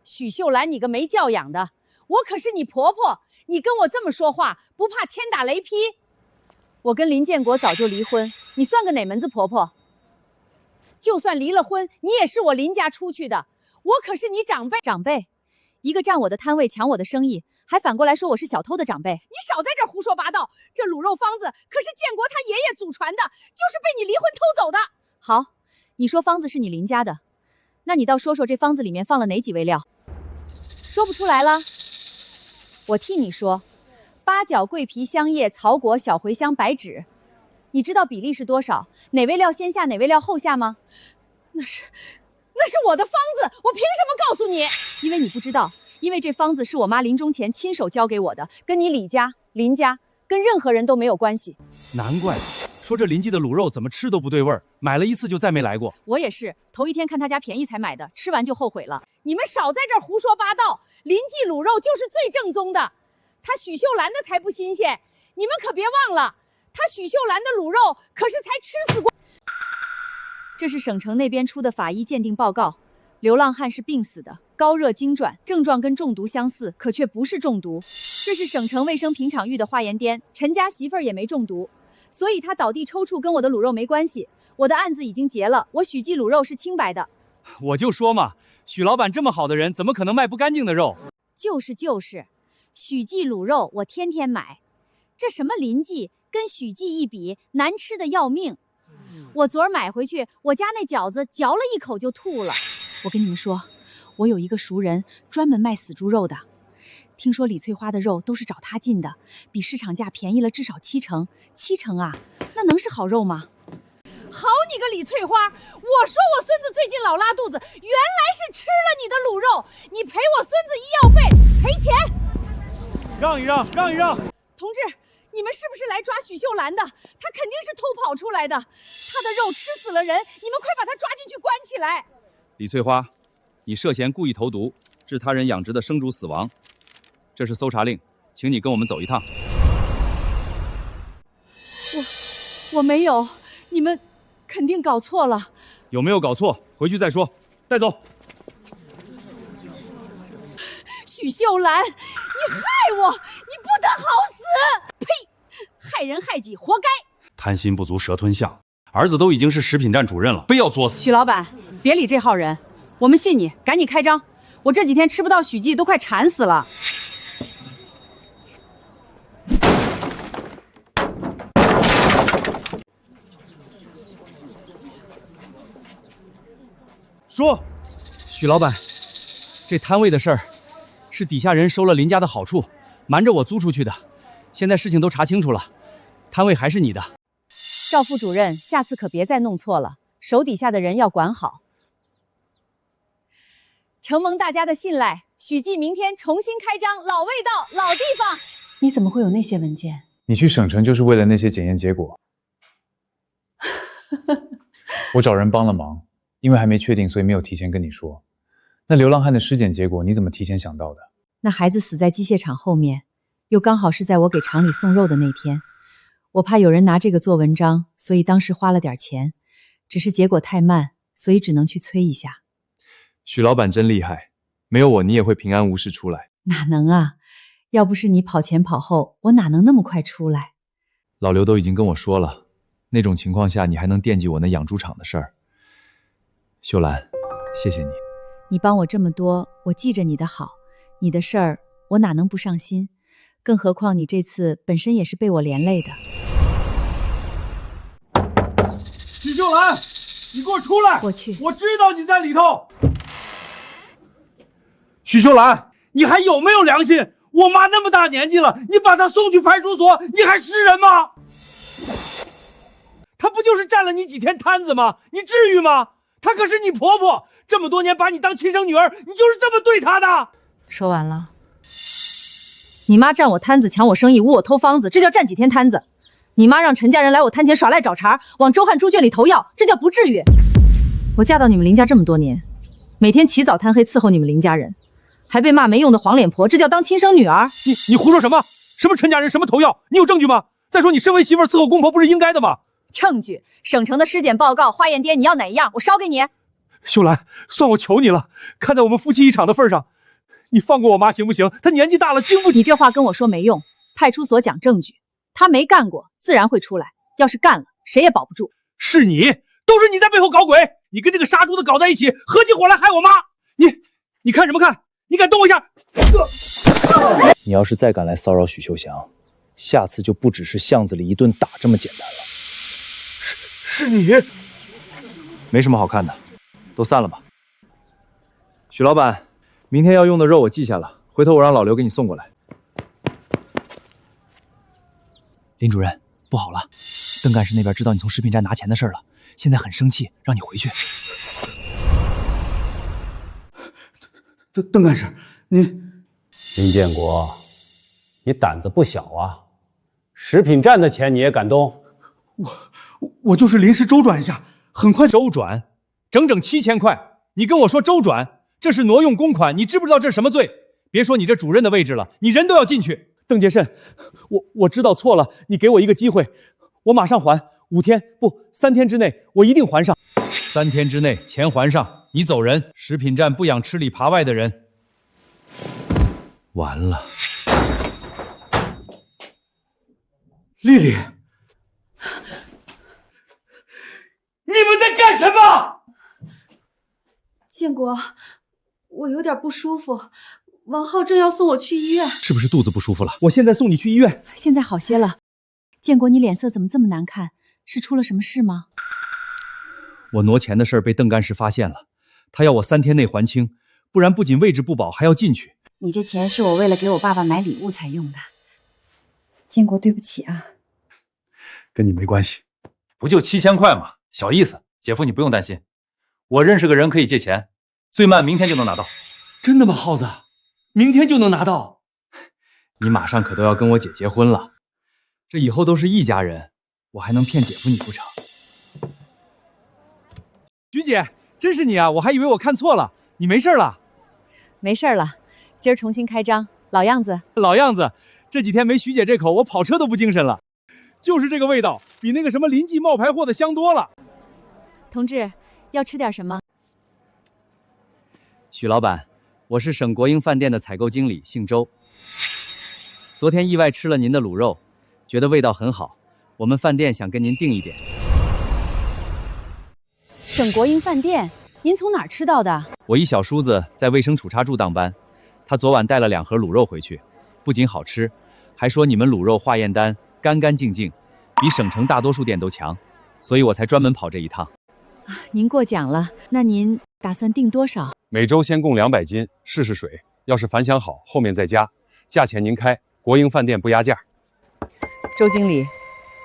许秀兰，你个没教养的！我可是你婆婆，你跟我这么说话，不怕天打雷劈？我跟林建国早就离婚，你算个哪门子婆婆？就算离了婚，你也是我林家出去的，我可是你长辈。长辈，一个占我的摊位抢我的生意，还反过来说我是小偷的长辈。你少在这儿胡说八道！这卤肉方子可是建国他爷爷祖传的，就是被你离婚偷走的。好，你说方子是你林家的，那你倒说说这方子里面放了哪几味料？说不出来了，我替你说：八角、桂皮、香叶、草果、小茴香、白芷。你知道比例是多少？哪味料先下，哪味料后下吗？那是我的方子，我凭什么告诉你？因为你不知道，因为这方子是我妈临终前亲手交给我的，跟你李家、林家，跟任何人都没有关系。难怪说这林记的卤肉怎么吃都不对味儿，买了一次就再没来过。我也是，头一天看他家便宜才买的，吃完就后悔了。你们少在这儿胡说八道！林记卤肉就是最正宗的，他许秀兰的才不新鲜。你们可别忘了，他许秀兰的卤肉可是才吃死过。这是省城那边出的法医鉴定报告，流浪汉是病死的，高热惊转，症状跟中毒相似，可却不是中毒。这是省城卫生平场玉的化验碘，陈家媳妇儿也没中毒，所以他倒地抽搐跟我的卤肉没关系。我的案子已经结了，我许记卤肉是清白的。我就说嘛，许老板这么好的人，怎么可能卖不干净的肉？就是，许记卤肉我天天买，这什么林记跟许记一比，难吃的要命。我昨儿买回去，我家那饺子嚼了一口就吐了。我跟你们说，我有一个熟人专门卖死猪肉的，听说李翠花的肉都是找他进的，比市场价便宜了至少7成啊，那能是好肉吗？好你个李翠花！我说我孙子最近老拉肚子，原来是吃了你的卤肉，你赔我孙子医药费，赔钱！让一让！同志，你们是不是来抓许秀兰的？她肯定是偷跑出来的，她的肉吃死了人，你们快把她抓进去关起来！李翠花，你涉嫌故意投毒，致他人养殖的生猪死亡，这是搜查令，请你跟我们走一趟。我没有，你们肯定搞错了。有没有搞错？回去再说。带走。许秀兰，你害我，你不得好死！呸！害人害己，活该！贪心不足蛇吞象，儿子都已经是食品站主任了，非要作死。许老板，别理这号人，我们信你，赶紧开张。我这几天吃不到许记，都快馋死了。说，许老板，这摊位的事儿是底下人收了林家的好处，瞒着我租出去的。现在事情都查清楚了，摊位还是你的。赵副主任，下次可别再弄错了，手底下的人要管好。承蒙大家的信赖，许记明天重新开张，老味道，老地方。你怎么会有那些文件？你去省城就是为了那些检验结果。我找人帮了忙，因为还没确定，所以没有提前跟你说。那流浪汉的尸检结果你怎么提前想到的？那孩子死在机械厂后面，又刚好是在我给厂里送肉的那天，我怕有人拿这个做文章，所以当时花了点钱，只是结果太慢，所以只能去催一下。许老板真厉害，没有我你也会平安无事出来。哪能啊，要不是你跑前跑后，我哪能那么快出来？老刘都已经跟我说了，那种情况下你还能惦记我那养猪场的事儿。秀兰，谢谢你。你帮我这么多，我记着你的好，你的事儿我哪能不上心？更何况你这次本身也是被我连累的。许秀兰，你给我出来！我去，我知道你在里头。许秀兰，你还有没有良心？我妈那么大年纪了，你把她送去派出所，你还是人吗？她不就是占了你几天摊子吗？你至于吗？她可是你婆婆，这么多年把你当亲生女儿，你就是这么对她的。说完了。你妈占我摊子，抢我生意，诬我偷方子，这叫占几天摊子？你妈让陈家人来我摊前耍赖找茬，往周汉猪圈里投药，这叫不至于。我嫁到你们林家这么多年，每天起早贪黑伺候你们林家人，还被骂没用的黄脸婆，这叫当亲生女儿？你胡说什么？什么陈家人，什么投药？你有证据吗？再说你身为媳妇儿伺候公婆不是应该的吗？证据，省城的尸检报告、化验碘，你要哪一样？我烧给你。秀兰，算我求你了，看在我们夫妻一场的份上，你放过我妈行不行？她年纪大了，经不起。你这话跟我说没用，派出所讲证据，她没干过，自然会出来。要是干了，谁也保不住。是你，都是你在背后搞鬼，你跟这个杀猪的搞在一起，合起伙来害我妈。你看什么看？你敢动我一下？你要是再敢来骚扰许秀祥，下次就不只是巷子里一顿打这么简单了。是你？没什么好看的，都散了吧。许老板，明天要用的肉我记下了，回头我让老刘给你送过来。林主任，不好了，邓干事那边知道你从食品站拿钱的事了，现在很生气，让你回去。邓干事，您林建国，你胆子不小啊！食品站的钱你也敢动？我就是临时周转一下，很快周转，整整7000块，你跟我说周转，这是挪用公款，你知不知道这是什么罪？别说你这主任的位置了，你人都要进去。邓杰慎，我知道错了，你给我一个机会，我马上还，5天不3天之内，我一定还上。3天之内钱还上，你走人。食品站不养吃里扒外的人。完了，丽丽，你们在干什么？建国，我有点不舒服，王浩正要送我去医院。是不是肚子不舒服了？我现在送你去医院。现在好些了。建国，你脸色怎么这么难看？是出了什么事吗？我挪钱的事被邓干事发现了，他要我3天内还清，不然不仅位置不保，还要进去。你这钱是我为了给我爸爸买礼物才用的。建国，对不起啊。跟你没关系。不就7000块吗？小意思，姐夫你不用担心，我认识个人可以借钱，最慢明天就能拿到。真的吗，耗子？明天就能拿到？你马上可都要跟我姐结婚了，这以后都是一家人，我还能骗姐夫你不成？徐姐，真是你啊！我还以为我看错了，你没事了？没事了，今儿重新开张，老样子。老样子，这几天没徐姐这口，我跑车都不精神了。就是这个味道，比那个什么临记冒牌货的香多了。同志，要吃点什么？许老板，我是省国营饭店的采购经理，姓周。昨天意外吃了您的卤肉，觉得味道很好，我们饭店想跟您订一点。省国营饭店，您从哪儿吃到的？我一小叔子在卫生处查处当班，他昨晚带了2盒卤肉回去，不仅好吃，还说你们卤肉化验单干干净净，比省城大多数店都强，所以我才专门跑这一趟。您过奖了，那您打算订多少？每周先供200斤，试试水，要是反响好，后面再加，价钱您开，国营饭店不压价。周经理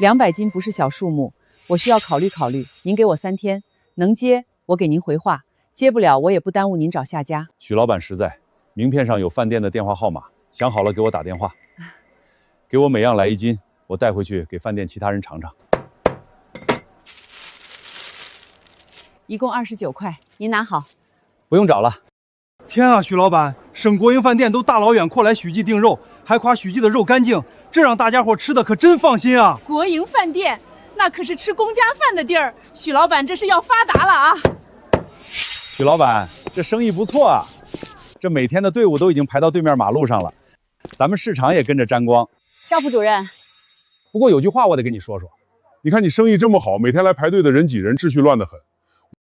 ，200斤不是小数目，我需要考虑考虑。您给我3天，能接我给您回话，接不了我也不耽误您找下家。许老板实在，名片上有饭店的电话号码，想好了给我打电话。给我每样来1斤，我带回去给饭店其他人尝尝。一共29块，您拿好。不用找了。天啊，许老板，省国营饭店都大老远过来许记订肉，还夸许记的肉干净，这让大家伙吃的可真放心啊！国营饭店那可是吃公家饭的地儿，许老板这是要发达了啊！许老板，这生意不错啊，这每天的队伍都已经排到对面马路上了，咱们市场也跟着沾光。赵副主任，不过有句话我得跟你说说，你看你生意这么好，每天来排队的人挤人，秩序乱得很。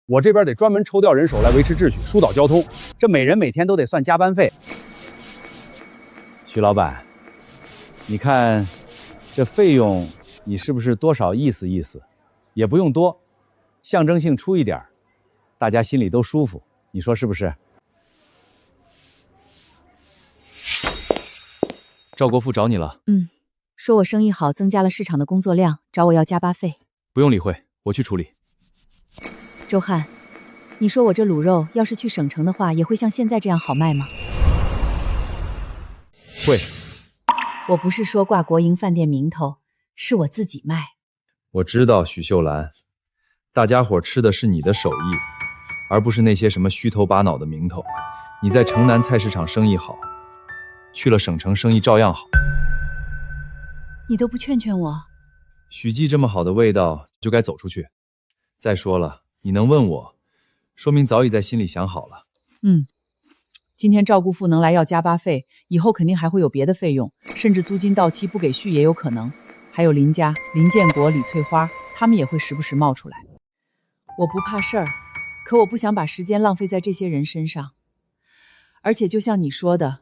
我这边得专门抽调人手来维持秩序，疏导交通，这每人每天都得算加班费。徐老板，你看这费用，你是不是多少意思意思？也不用多，象征性出一点，大家心里都舒服，你说是不是？赵国富找你了。说我生意好，增加了市场的工作量，找我要加班费。不用理会，我去处理。周汉，你说我这卤肉要是去省城的话，也会像现在这样好卖吗？会。我不是说挂国营饭店名头，是我自己卖。我知道许秀兰，大家伙吃的是你的手艺，而不是那些什么虚头巴脑的名头。你在城南菜市场生意好，去了省城生意照样好。你都不劝劝我？许记这么好的味道，就该走出去。再说了，你能问我，说明早已在心里想好了。今天赵姑父能来要加班费，以后肯定还会有别的费用，甚至租金到期不给续也有可能。还有林家、林建国、李翠花，他们也会时不时冒出来。我不怕事儿，可我不想把时间浪费在这些人身上。而且就像你说的，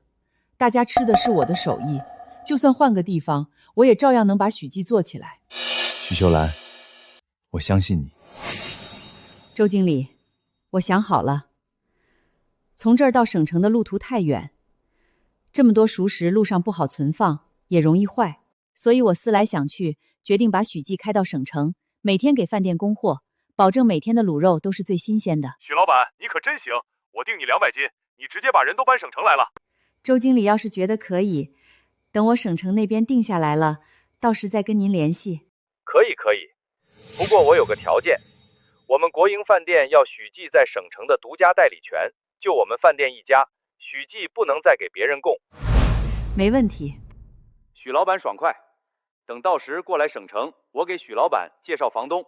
大家吃的是我的手艺，就算换个地方，我也照样能把许记做起来。许秀兰，我相信你。周经理，我想好了，从这儿到省城的路途太远，这么多熟食路上不好存放，也容易坏，所以我思来想去，决定把许记开到省城，每天给饭店供货，保证每天的卤肉都是最新鲜的。许老板，你可真行，我定你200斤，你直接把人都搬省城来了。周经理要是觉得可以，等我省城那边定下来了，到时再跟您联系。可以，不过我有个条件，我们国营饭店要许记在省城的独家代理权，就我们饭店一家，许记不能再给别人供。没问题。许老板爽快，等到时过来省城，我给许老板介绍房东。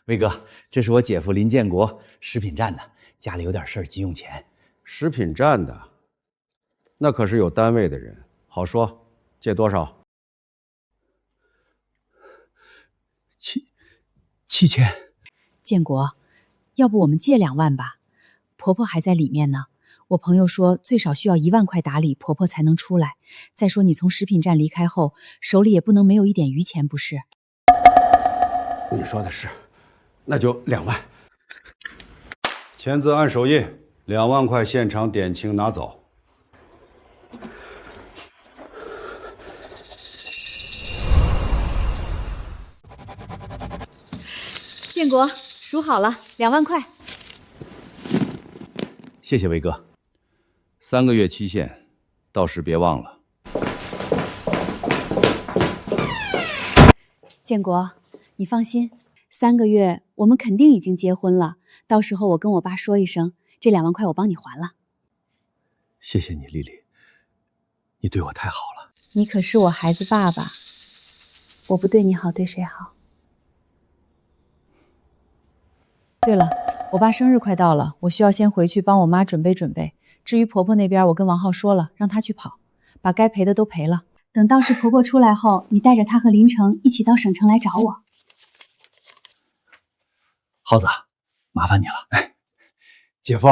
魏哥，这是我姐夫林建国，食品站的，家里有点事儿，急用钱。食品站的，那可是有单位的人，好说，借多少？7000。建国，要不我们借2万吧？婆婆还在里面呢。我朋友说最少需要1万块打理，婆婆才能出来。再说你从食品站离开后，手里也不能没有一点余钱，不是？你说的是，那就2万。签字按手印，2万块现场点清拿走。建国，数好了，2万块。谢谢魏哥。3个月期限，到时别忘了。建国，你放心，3个月我们肯定已经结婚了。到时候我跟我爸说一声，这2万块我帮你还了。谢谢你，丽丽，你对我太好了。你可是我孩子爸爸，我不对你好，对谁好？对了，我爸生日快到了，我需要先回去帮我妈准备准备。至于婆婆那边，我跟王浩说了，让她去跑，把该赔的都赔了。等到时婆婆出来后，你带着她和林城一起到省城来找我。浩子，麻烦你了。哎，姐夫，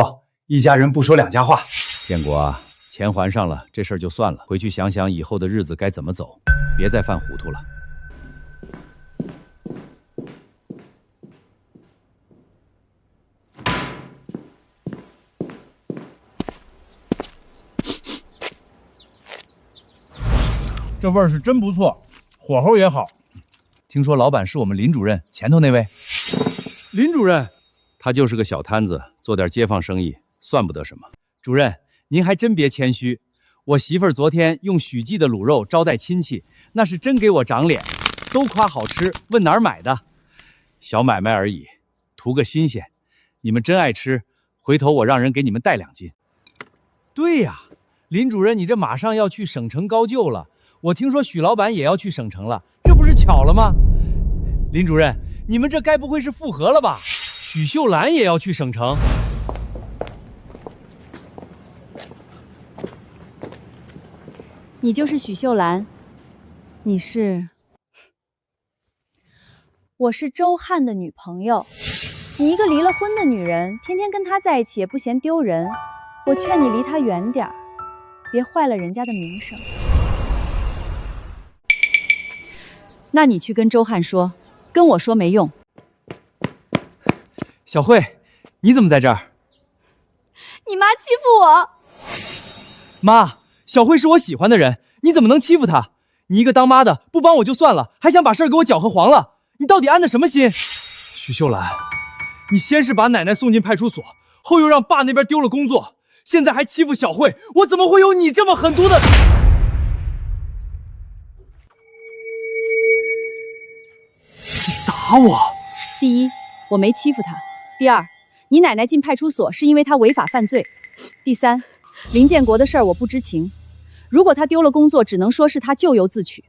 一家人不说2家话。建国啊，钱还上了，这事儿就算了，回去想想以后的日子该怎么走，别再犯糊涂了。这味儿是真不错，火候也好。听说老板是我们林主任前头那位。林主任，他就是个小摊子，做点街坊生意，算不得什么。主任，您还真别谦虚，我媳妇儿昨天用许记的卤肉招待亲戚，那是真给我长脸，都夸好吃，问哪儿买的。小买卖而已，图个新鲜。你们真爱吃，回头我让人给你们带2斤。对呀，林主任，你这马上要去省城高就了。我听说许老板也要去省城了，这不是巧了吗？林主任，你们这该不会是复合了吧？许秀兰也要去省城。你就是许秀兰，你是？我是周汉的女朋友。你一个离了婚的女人，天天跟他在一起也不嫌丢人。我劝你离他远点儿，别坏了人家的名声。那你去跟周汉说，跟我说没用。小慧，你怎么在这儿？你妈欺负我。妈，小慧是我喜欢的人，你怎么能欺负她？你一个当妈的不帮我就算了，还想把事儿给我搅和黄了，你到底安的什么心？许秀兰，你先是把奶奶送进派出所，后又让爸那边丢了工作，现在还欺负小慧，我怎么会有你这么狠毒的？打我！第一，我没欺负他；第二，你奶奶进派出所是因为她违法犯罪；第三，林建国的事儿我不知情。如果他丢了工作，只能说是他咎由自取。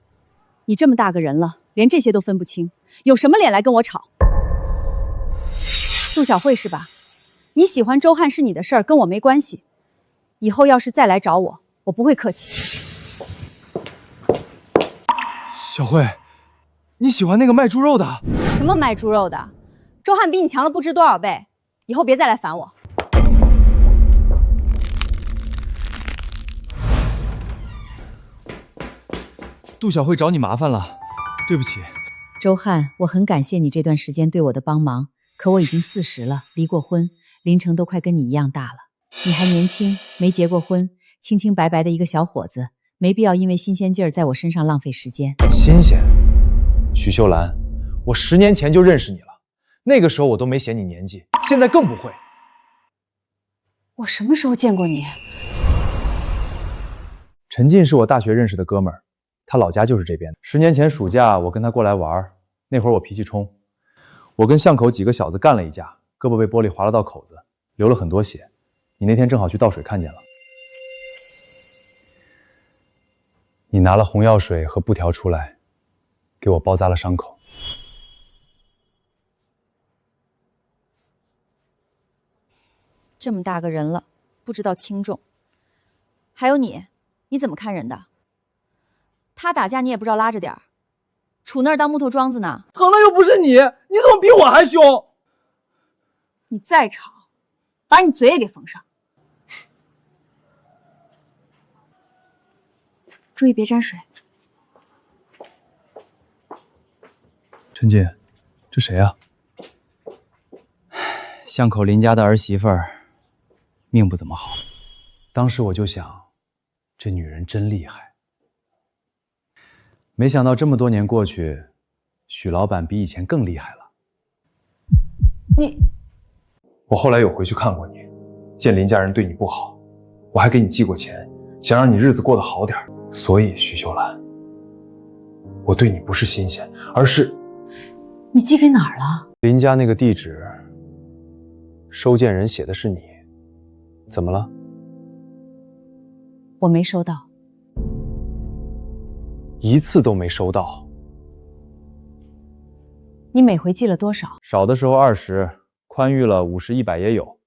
你这么大个人了，连这些都分不清，有什么脸来跟我吵？杜小慧是吧？你喜欢周汉是你的事儿，跟我没关系。以后要是再来找我，我不会客气。小慧，你喜欢那个卖猪肉的？什么卖猪肉的？周汉比你强了不知多少倍，以后别再来烦我。杜小慧找你麻烦了，对不起。周汉，我很感谢你这段时间对我的帮忙，可我已经40了，离过婚，林成都快跟你一样大了。你还年轻，没结过婚，清清白白的一个小伙子，没必要因为新鲜劲儿在我身上浪费时间。新鲜？许秀兰，我10年前就认识你了，那个时候我都没嫌你年纪，现在更不会。我什么时候见过你？陈进是我大学认识的哥们儿，他老家就是这边的。10年前暑假，我跟他过来玩，那会儿我脾气冲，我跟巷口几个小子干了一架，胳膊被玻璃划了道口子，流了很多血。你那天正好去倒水看见了，你拿了红药水和布条出来，给我包扎了伤口。这么大个人了，不知道轻重。还有你怎么看人的？他打架你也不知道拉着点儿，杵那儿当木头桩子呢。疼的又不是你，你怎么比我还凶？你再吵，把你嘴也给缝上。注意别沾水。陈进，这谁啊？巷口林家的儿媳妇儿，命不怎么好。当时我就想，这女人真厉害。没想到这么多年过去，许老板比以前更厉害了。我后来有回去看过你，见林家人对你不好，我还给你寄过钱，想让你日子过得好点。所以许秀兰，我对你不是新鲜，而是……你寄给哪儿了？林家那个地址，收件人写的是你，怎么了？我没收到，一次都没收到。你每回寄了多少？少的时候20，宽裕了50、100也有。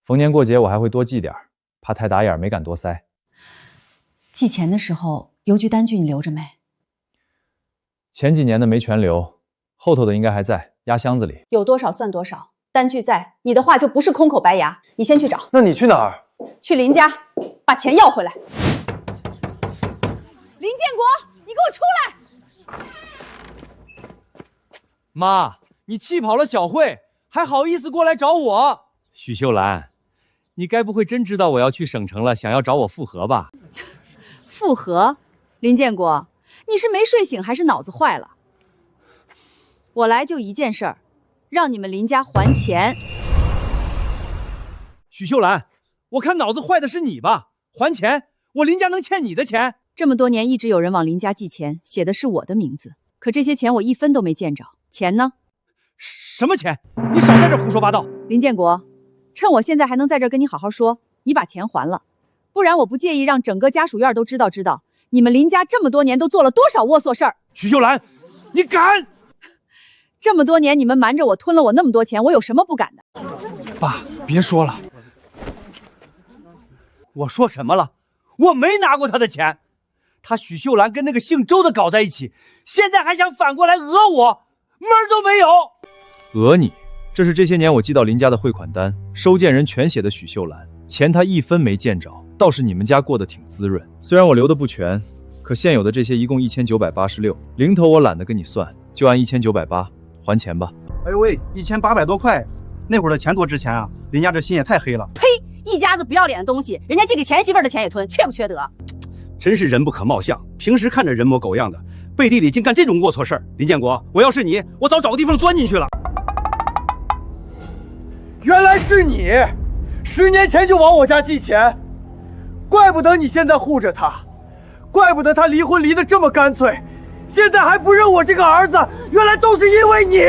逢年过节我还会多寄点，怕太打眼没敢多塞。寄钱的时候，邮局单据你留着没？前几年的没全留，后头的应该还在，压箱子里。有多少算多少，单据在，你的话就不是空口白牙。你先去找。那你去哪儿？去林家，把钱要回来。林建国，你给我出来！妈，你气跑了小慧，还好意思过来找我？许秀兰，你该不会真知道我要去省城了，想要找我复合吧？复合？林建国，你是没睡醒还是脑子坏了？我来就一件事儿，让你们林家还钱。许秀兰，我看脑子坏的是你吧？还钱？我林家能欠你的钱？这么多年一直有人往林家寄钱，写的是我的名字，可这些钱我一分都没见着。钱呢？什么钱？你少在这胡说八道！林建国，趁我现在还能在这跟你好好说，你把钱还了，不然我不介意让整个家属院都知道你们林家这么多年都做了多少龌龊事儿。许秀兰，你敢！这么多年你们瞒着我吞了我那么多钱，我有什么不敢的？爸，别说了。我说什么了？我没拿过他的钱。他许秀兰跟那个姓周的搞在一起，现在还想反过来讹我，门儿都没有。讹你？这是这些年我寄到林家的汇款单，收件人全写的许秀兰，钱他一分没见着，倒是你们家过得挺滋润。虽然我留的不全，可现有的这些一共1986，零头我懒得跟你算，就按1980还钱吧。哎呦喂，1800多块，那会儿的钱多值钱啊！林家这心也太黑了。呸！一家子不要脸的东西，人家寄给前媳妇的钱也吞，缺不缺德？真是人不可貌相，平时看着人模狗样的，背地里竟干这种龌龊事儿。林建国，我要是你，我早找个地方钻进去了。原来是你，10年前就往我家寄钱，怪不得你现在护着他，怪不得他离婚离得这么干脆，现在还不认我这个儿子，原来都是因为你。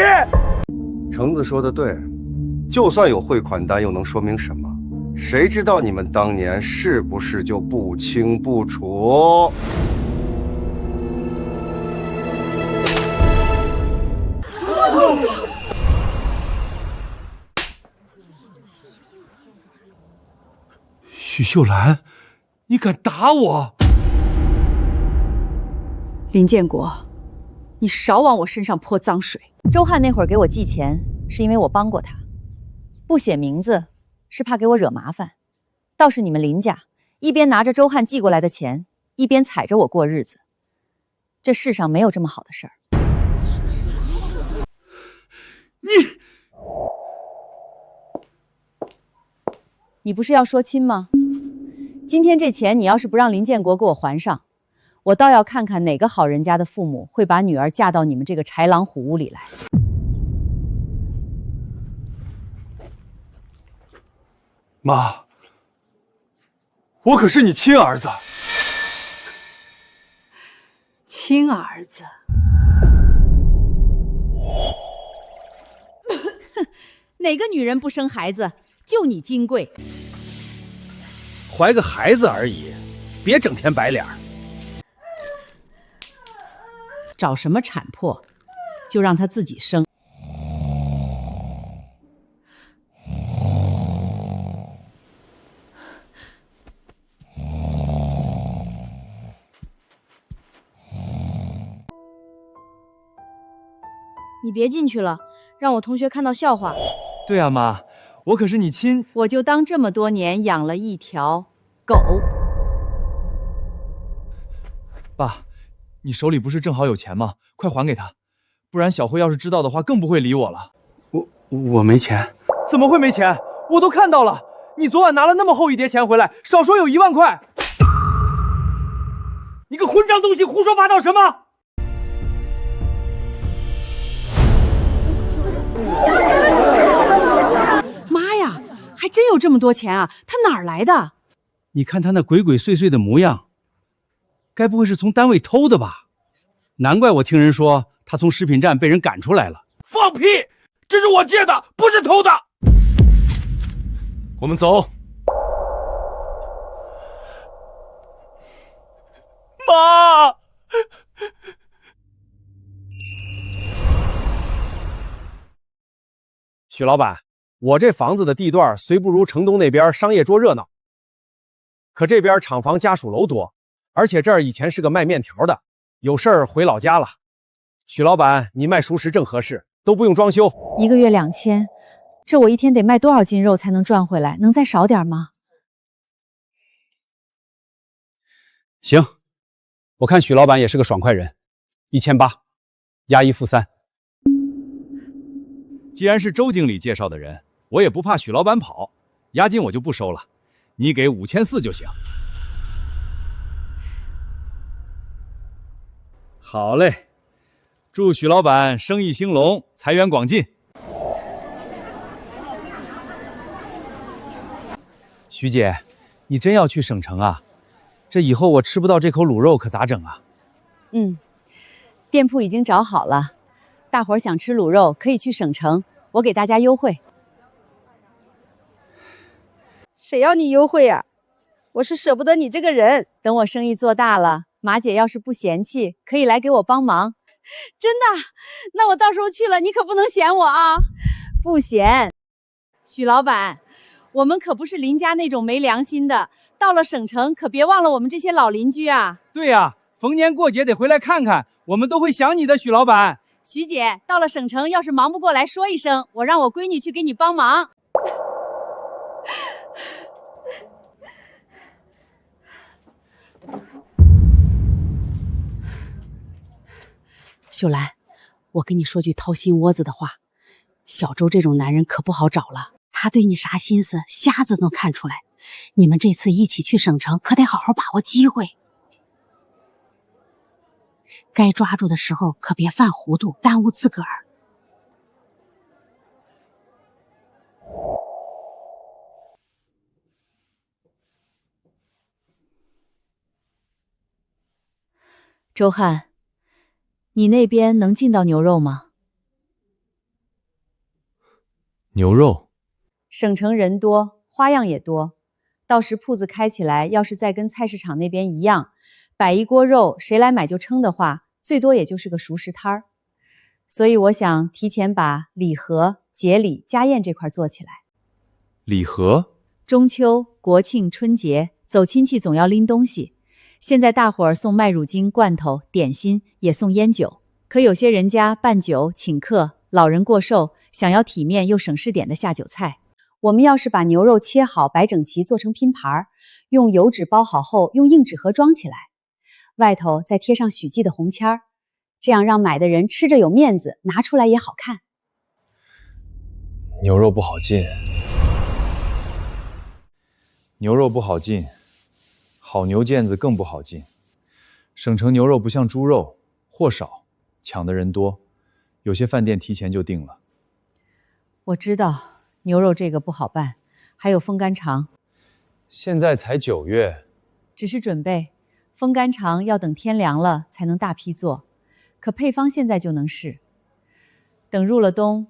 橙子说的对，就算有汇款单，又能说明什么？谁知道你们当年是不是就不清不楚？许秀兰，你敢打我？林建国，你少往我身上泼脏水。周汉那会儿给我寄钱，是因为我帮过他，不写名字是怕给我惹麻烦。倒是你们林家一边拿着周汉寄过来的钱，一边踩着我过日子。这世上没有这么好的事儿。你不是要说亲吗？今天这钱你要是不让林建国给我还上，我倒要看看哪个好人家的父母会把女儿嫁到你们这个豺狼虎屋里来。妈，我可是你亲儿子。亲儿子？哪个女人不生孩子？就你金贵。怀个孩子而已，别整天摆脸。找什么产婆，就让她自己生。你别进去了，让我同学看到笑话。对啊，妈，我可是你亲。我就当这么多年养了一条狗。爸，你手里不是正好有钱吗？快还给他，不然小慧要是知道的话，更不会理我了。我没钱。怎么会没钱？我都看到了，你昨晚拿了那么厚一叠钱回来，少说有1万块。你个混账东西，胡说八道什么？妈呀，还真有这么多钱啊！他哪儿来的？你看他那鬼鬼祟祟的模样，该不会是从单位偷的吧？难怪我听人说他从食品站被人赶出来了。放屁！这是我借的，不是偷的。我们走。妈！许老板，我这房子的地段虽不如城东那边商业桌热闹，可这边厂房家属楼多，而且这儿以前是个卖面条的，有事儿回老家了。许老板，你卖熟食正合适，都不用装修。1个月2000，这我一天得卖多少斤肉才能赚回来？能再少点吗？行，我看许老板也是个爽快人，1800，押1付3。既然是周经理介绍的人，我也不怕许老板跑，押金我就不收了，你给5400就行。好嘞，祝许老板生意兴隆，财源广进。徐姐，你真要去省城啊？这以后我吃不到这口卤肉可咋整啊？店铺已经找好了，大伙儿想吃卤肉可以去省城，我给大家优惠。谁要你优惠呀？我是舍不得你这个人。等我生意做大了，马姐要是不嫌弃，可以来给我帮忙。真的？那我到时候去了，你可不能嫌我啊！不嫌。许老板，我们可不是林家那种没良心的，到了省城可别忘了我们这些老邻居啊。对呀，逢年过节得回来看看，我们都会想你的，许老板。徐姐，到了省城要是忙不过来说一声，我让我闺女去给你帮忙。秀兰，我跟你说句掏心窝子的话，小周这种男人可不好找了，他对你啥心思，瞎子能看出来。你们这次一起去省城，可得好好把握机会，该抓住的时候可别犯糊涂，耽误自个儿。周汉，你那边能进到牛肉吗？牛肉？省城人多，花样也多，到时铺子开起来，要是再跟菜市场那边一样，摆一锅肉，谁来买就称的话，最多也就是个熟食摊儿。所以我想提前把礼盒、节礼、家宴这块做起来。礼盒？中秋、国庆、春节，走亲戚总要拎东西。现在大伙儿送麦乳精、罐头、点心，也送烟酒。可有些人家办酒、请客、老人过寿，想要体面又省事点的下酒菜。我们要是把牛肉切好摆整齐，做成拼盘，用油纸包好后，用硬纸盒装起来。外头再贴上许记的红签儿，这样让买的人吃着有面子，拿出来也好看。牛肉不好进，牛肉不好进，好牛腱子更不好进。省城牛肉不像猪肉，货少，抢的人多，有些饭店提前就订了。我知道牛肉这个不好办，还有风干肠。现在才9月，只是准备，风干肠要等天凉了才能大批做，可配方现在就能试。等入了冬，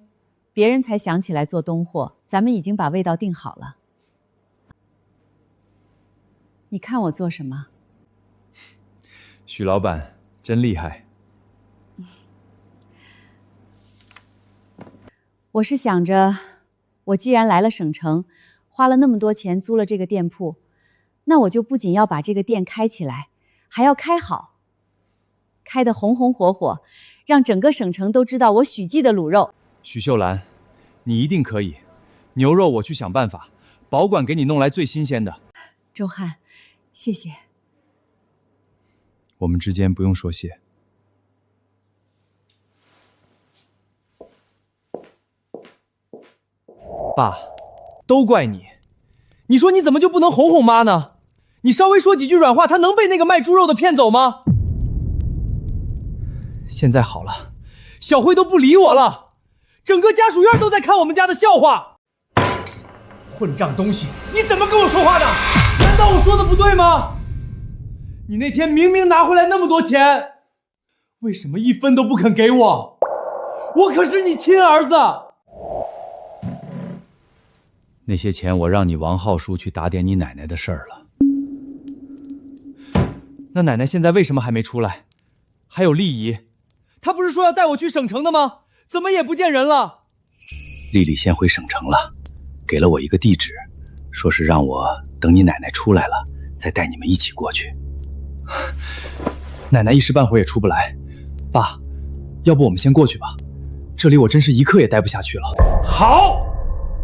别人才想起来做冬货，咱们已经把味道定好了。你看我做什么？许老板真厉害。我是想着，我既然来了省城，花了那么多钱租了这个店铺，那我就不仅要把这个店开起来，还要开好，开得红红火火，让整个省城都知道我许记的卤肉。许秀兰，你一定可以。牛肉我去想办法，保管给你弄来最新鲜的。周汉，谢谢。我们之间不用说谢。爸，都怪你！你说你怎么就不能哄哄妈呢？你稍微说几句软话，她能被那个卖猪肉的骗走吗？现在好了，小辉都不理我了，整个家属院都在看我们家的笑话。混账东西，你怎么跟我说话的？难道我说的不对吗？你那天明明拿回来那么多钱，为什么一分都不肯给我？我可是你亲儿子。那些钱我让你王浩叔去打点你奶奶的事儿了。那奶奶现在为什么还没出来？还有丽姨，她不是说要带我去省城的吗？怎么也不见人了？丽丽先回省城了，给了我一个地址，说是让我等你奶奶出来了，再带你们一起过去。奶奶一时半会儿也出不来，爸，要不我们先过去吧？这里我真是一刻也待不下去了。好，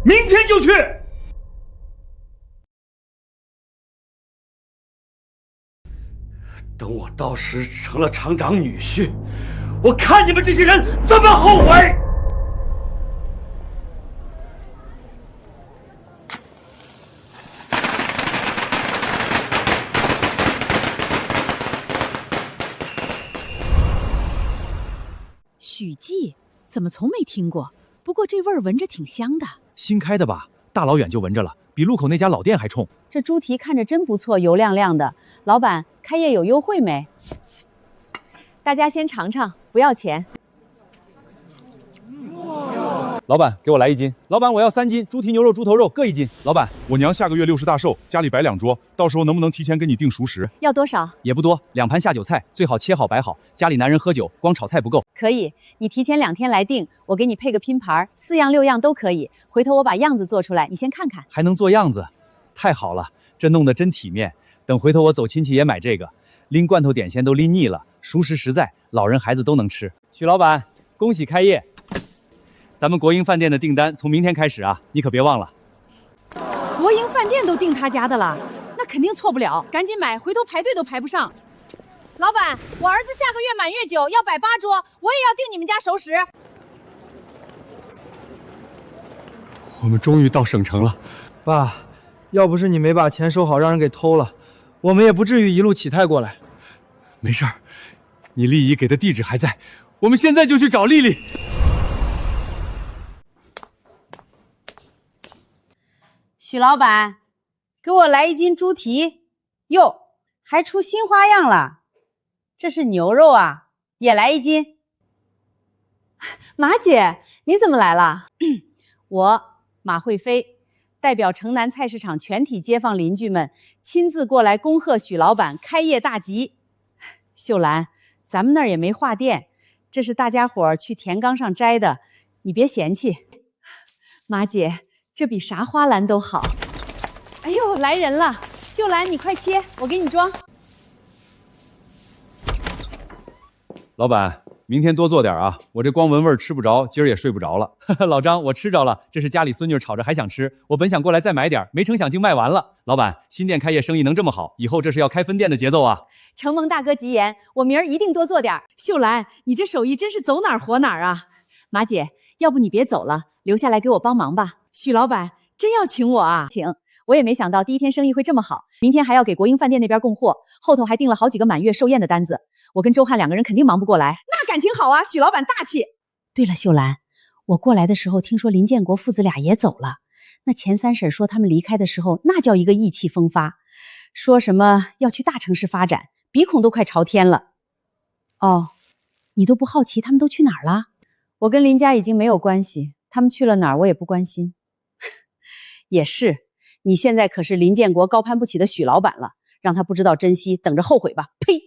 明天就去。等我到时成了厂长女婿，我看你们这些人怎么后悔！许记怎么从没听过？不过这味儿闻着挺香的。新开的吧？大老远就闻着了，比路口那家老店还冲。这猪蹄看着真不错，油亮亮的。老板，开业有优惠没？大家先尝尝，不要钱。老板，给我来1斤。老板，我要3斤猪蹄、牛肉、猪头肉各1斤。老板，我娘下个月60大寿，家里摆2桌，到时候能不能提前给你订熟食？要多少？也不多，2盘下酒菜，最好切好摆好。家里男人喝酒，光炒菜不够。可以，你提前2天来订，我给你配个拼盘，4样6样都可以。回头我把样子做出来，你先看看。还能做样子？太好了，这弄得真体面。等回头我走亲戚也买这个，拎罐头点心都拎腻了，熟食实在，老人孩子都能吃。许老板，恭喜开业！咱们国营饭店的订单从明天开始啊，你可别忘了。国营饭店都订他家的了，那肯定错不了，赶紧买，回头排队都排不上。老板，我儿子下个月满月酒要摆8桌，我也要订你们家熟食。我们终于到省城了，爸，要不是你没把钱收好，让人给偷了，我们也不至于一路乞讨过来。没事儿，你丽姨给的地址还在，我们现在就去找丽丽。许老板，给我来1斤猪蹄，哟，还出新花样了，这是牛肉啊，也来1斤。马姐，你怎么来了？我马慧飞代表城南菜市场全体街坊邻居们亲自过来恭贺许老板开业大吉。秀兰，咱们那儿也没画店，这是大家伙儿去田缸上摘的，你别嫌弃。马姐，这比啥花篮都好。哎呦，来人了！秀兰，你快切，我给你装。老板，明天多做点啊！我这光闻味儿吃不着，今儿也睡不着了。老张，我吃着了，这是家里孙女吵着还想吃，我本想过来再买点，没成想竟卖完了。老板，新店开业生意能这么好，以后这是要开分店的节奏啊！承蒙大哥吉言，我明儿一定多做点。秀兰，你这手艺真是走哪儿活哪儿啊！马姐，要不你别走了，留下来给我帮忙吧。许老板真要请我啊？请。我也没想到第一天生意会这么好，明天还要给国营饭店那边供货，后头还订了好几个满月寿宴的单子，我跟周汉2个人肯定忙不过来。那感情好啊，许老板大气。对了，秀兰，我过来的时候听说林建国父子俩也走了，那钱三婶说他们离开的时候那叫一个意气风发，说什么要去大城市发展，鼻孔都快朝天了。哦，你都不好奇他们都去哪儿了？我跟林家已经没有关系，他们去了哪儿我也不关心。也是。你现在可是林建国高攀不起的许老板了，让他不知道珍惜，等着后悔吧！呸！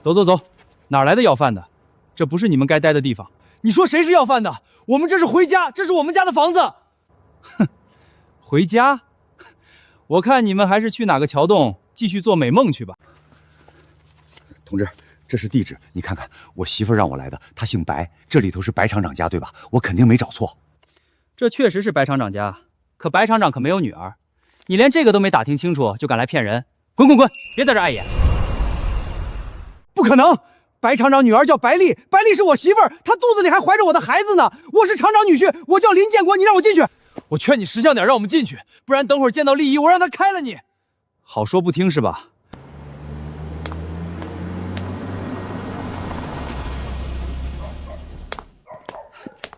走走走，哪来的要饭的？这不是你们该待的地方。你说谁是要饭的？我们这是回家，这是我们家的房子。哼，回家？我看你们还是去哪个桥洞继续做美梦去吧。同志，这是地址，你看看，我媳妇让我来的，她姓白，这里头是白厂长家对吧？我肯定没找错。这确实是白厂长家，可白厂长可没有女儿，你连这个都没打听清楚就敢来骗人，滚滚滚，别在这碍眼！不可能，白厂长女儿叫白丽，白丽是我媳妇儿，她肚子里还怀着我的孩子呢。我是厂长女婿，我叫林建国，你让我进去。我劝你识相点，让我们进去，不然等会儿见到利益，我让他开了你。好说不听是吧？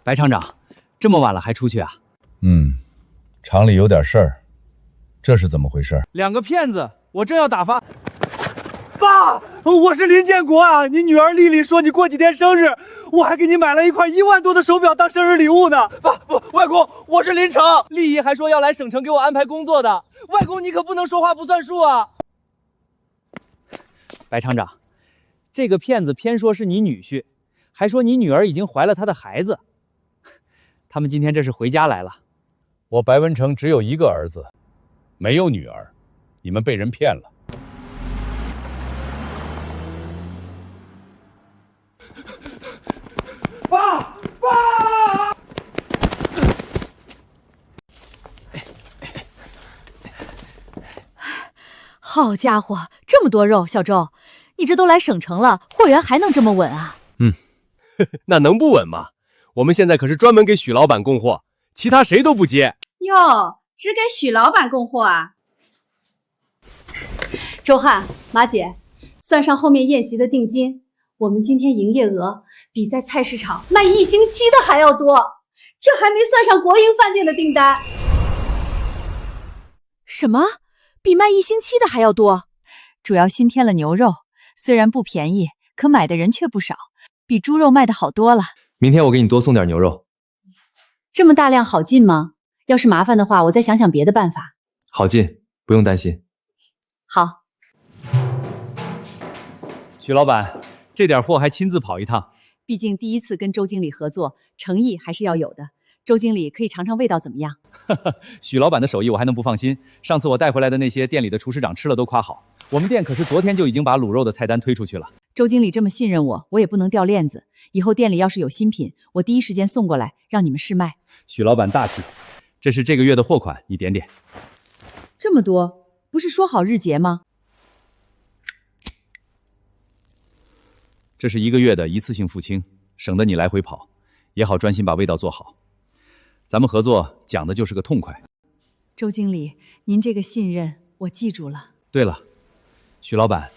白厂长，这么晚了还出去啊？厂里有点事儿，这是怎么回事？2个骗子，我正要打发。爸，我是林建国啊！你女儿丽丽说你过几天生日，我还给你买了一块1万多的手表当生日礼物呢。爸，不，外公，我是林成。丽姨还说要来省城给我安排工作的。外公，你可不能说话不算数啊！白厂长，这个骗子偏说是你女婿，还说你女儿已经怀了他的孩子。他们今天这是回家来了。我白文成只有1个儿子，没有女儿，你们被人骗了。爸！好家伙，这么多肉，小周，你这都来省城了，货源还能这么稳啊？那能不稳吗？我们现在可是专门给许老板供货，其他谁都不接。哟，只给许老板供货啊？周汉、马姐，算上后面宴席的定金，我们今天营业额比在菜市场卖1星期的还要多，这还没算上国营饭店的订单。什么？比卖1星期的还要多？主要新添了牛肉，虽然不便宜，可买的人却不少，比猪肉卖的好多了。明天我给你多送点牛肉。这么大量好进吗？要是麻烦的话，我再想想别的办法。好进，不用担心。好。许老板，这点货还亲自跑一趟，毕竟第一次跟周经理合作，诚意还是要有的。周经理可以尝尝味道怎么样？许老板的手艺我还能不放心？上次我带回来的那些店里的厨师长吃了都夸好。我们店可是昨天就已经把卤肉的菜单推出去了。周经理这么信任我，我也不能掉链子。以后店里要是有新品，我第一时间送过来，让你们试卖。许老板大气，这是这个月的货款，你点点。这么多，不是说好日结吗？这是1个月的一次性付清，省得你来回跑，也好专心把味道做好。咱们合作讲的就是个痛快。周经理，您这个信任我记住了。对了，许老板，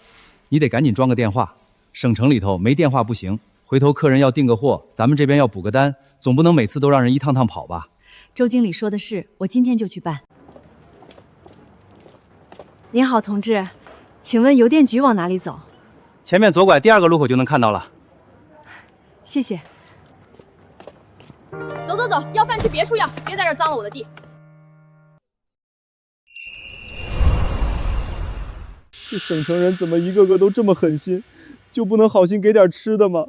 你得赶紧装个电话，省城里头没电话不行。回头客人要订个货，咱们这边要补个单，总不能每次都让人一趟趟跑吧？周经理说的是，我今天就去办。您好，同志，请问邮电局往哪里走？前面左拐第2个路口就能看到了。谢谢。走走走，要饭去别处要，别在这儿脏了我的地。这省城人怎么一个个都这么狠心，就不能好心给点吃的吗？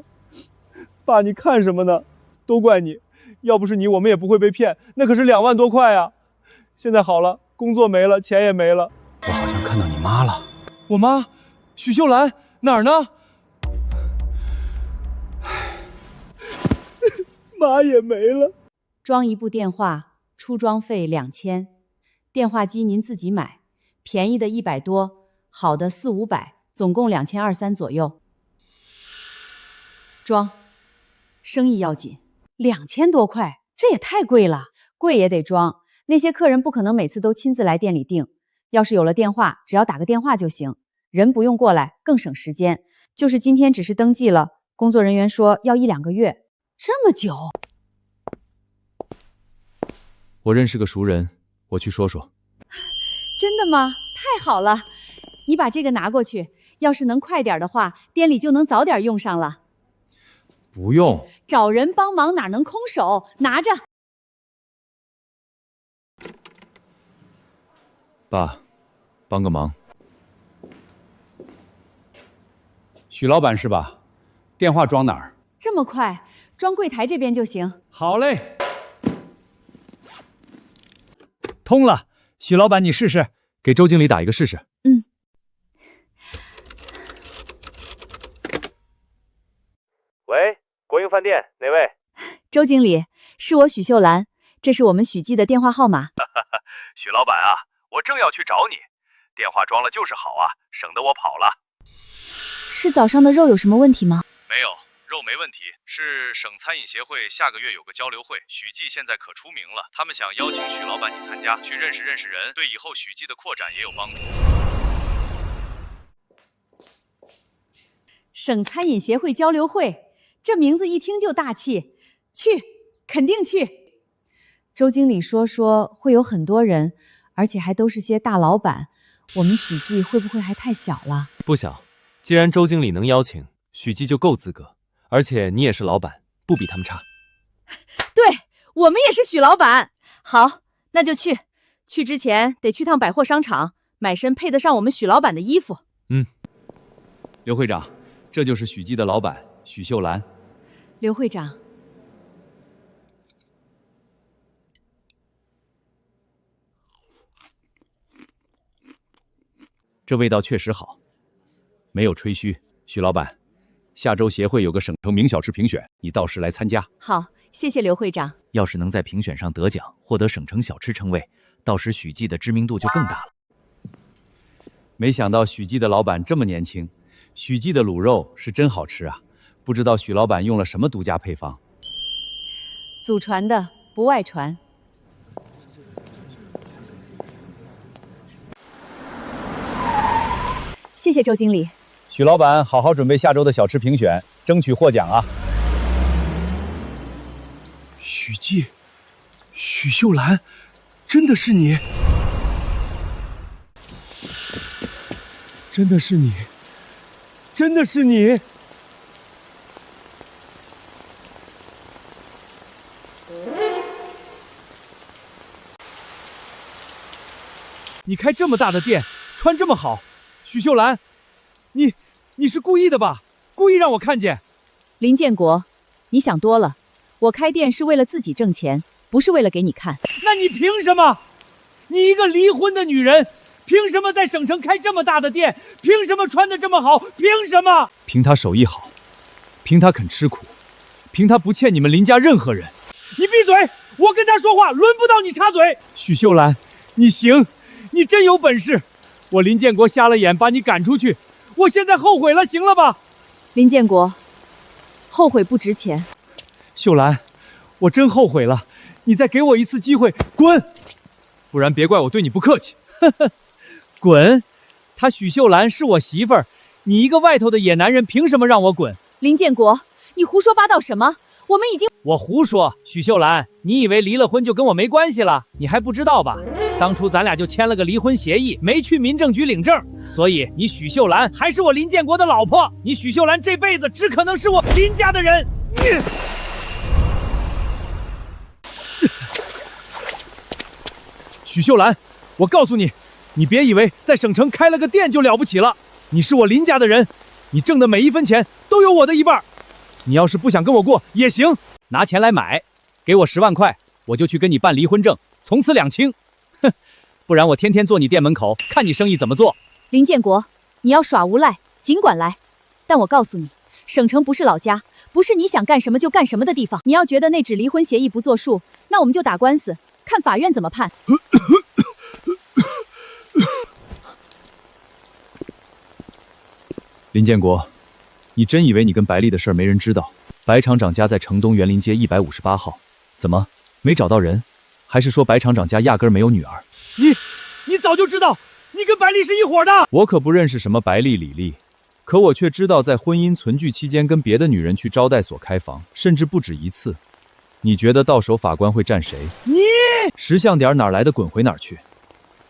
爸，你看什么呢？都怪你，要不是你，我们也不会被骗，那可是2万多块呀！现在好了，工作没了，钱也没了。我好像看到你妈了。我妈？许秀兰哪儿呢？妈也没了。装一部电话，出装费2000，电话机您自己买，便宜的100多，好的400、500，总共2200-2300左右。装，生意要紧，2000多块，这也太贵了。贵也得装，那些客人不可能每次都亲自来店里订。要是有了电话，只要打个电话就行，人不用过来，更省时间。就是今天只是登记了，工作人员说要1-2个月，这么久。我认识个熟人，我去说说。真的吗？太好了，你把这个拿过去，要是能快点的话，店里就能早点用上了。不用，找人帮忙哪能空手？拿着。爸，帮个忙。许老板是吧？电话装哪儿？这么快，装柜台这边就行。好嘞。通了，许老板你试试，给周经理打一个试试。嗯。喂，国营饭店哪位？周经理，是我许秀兰，这是我们许记的电话号码。许老板啊，我正要去找你，电话装了就是好啊，省得我跑了。是早上的肉有什么问题吗？没有，肉没问题，是省餐饮协会下个月有个交流会，许记现在可出名了，他们想邀请许老板你参加，去认识认识人，对以后许记的扩展也有帮助。省餐饮协会交流会，这名字一听就大气，去，肯定去。周经理说会有很多人，而且还都是些大老板，我们许记会不会还太小了？不小，既然周经理能邀请，许记就够资格。而且你也是老板，不比他们差。对，我们也是许老板。好，那就去。去之前得去趟百货商场，买身配得上我们许老板的衣服。刘会长，这就是许记的老板许秀兰。刘会长，这味道确实好，没有吹嘘。许老板，下周协会有个省城名小吃评选，你到时来参加。好，谢谢刘会长。要是能在评选上得奖，获得省城小吃称谓，到时许记的知名度就更大了。没想到许记的老板这么年轻，许记的卤肉是真好吃啊！不知道许老板用了什么独家配方。祖传的，不外传。谢谢周经理。许老板，好好准备下周的小吃评选，争取获奖啊！许记，许秀兰，真的是你！真的是你！真的是你！你开这么大的店，穿这么好，许秀兰，你是故意的吧？故意让我看见？林建国，你想多了。我开店是为了自己挣钱，不是为了给你看。那你凭什么？你一个离婚的女人，凭什么在省城开这么大的店？凭什么穿得这么好？凭什么？凭他手艺好，凭他肯吃苦，凭他不欠你们林家任何人。你闭嘴！我跟他说话，轮不到你插嘴。许秀兰，你行，你真有本事。我林建国瞎了眼把你赶出去，我现在后悔了，行了吧？林建国，后悔不值钱。秀兰，我真后悔了，你再给我一次机会，滚！不然别怪我对你不客气。呵呵，滚！她许秀兰是我媳妇儿，你一个外头的野男人，凭什么让我滚？林建国，你胡说八道什么？我们已经……我胡说，许秀兰，你以为离了婚就跟我没关系了？你还不知道吧？当初咱俩就签了个离婚协议，没去民政局领证，所以你许秀兰还是我林建国的老婆，你许秀兰这辈子只可能是我林家的人。许秀兰，我告诉你，你别以为在省城开了个店就了不起了，你是我林家的人，你挣的每一分钱都有我的一半。你要是不想跟我过也行，拿钱来买，给我10万块，我就去跟你办离婚证，从此两清。哼，不然我天天坐你店门口，看你生意怎么做。林建国，你要耍无赖，尽管来，但我告诉你，省城不是老家，不是你想干什么就干什么的地方。你要觉得那纸离婚协议不作数，那我们就打官司，看法院怎么判。林建国，你真以为你跟白丽的事儿没人知道？白厂长家在城东园林街158号，怎么没找到人？还是说白厂长家压根儿没有女儿？你早就知道，你跟白丽是一伙的。我可不认识什么白丽、李丽，可我却知道在婚姻存续期间跟别的女人去招待所开房，甚至不止一次。你觉得到手法官会站谁？你识相点，哪来的滚回哪儿去，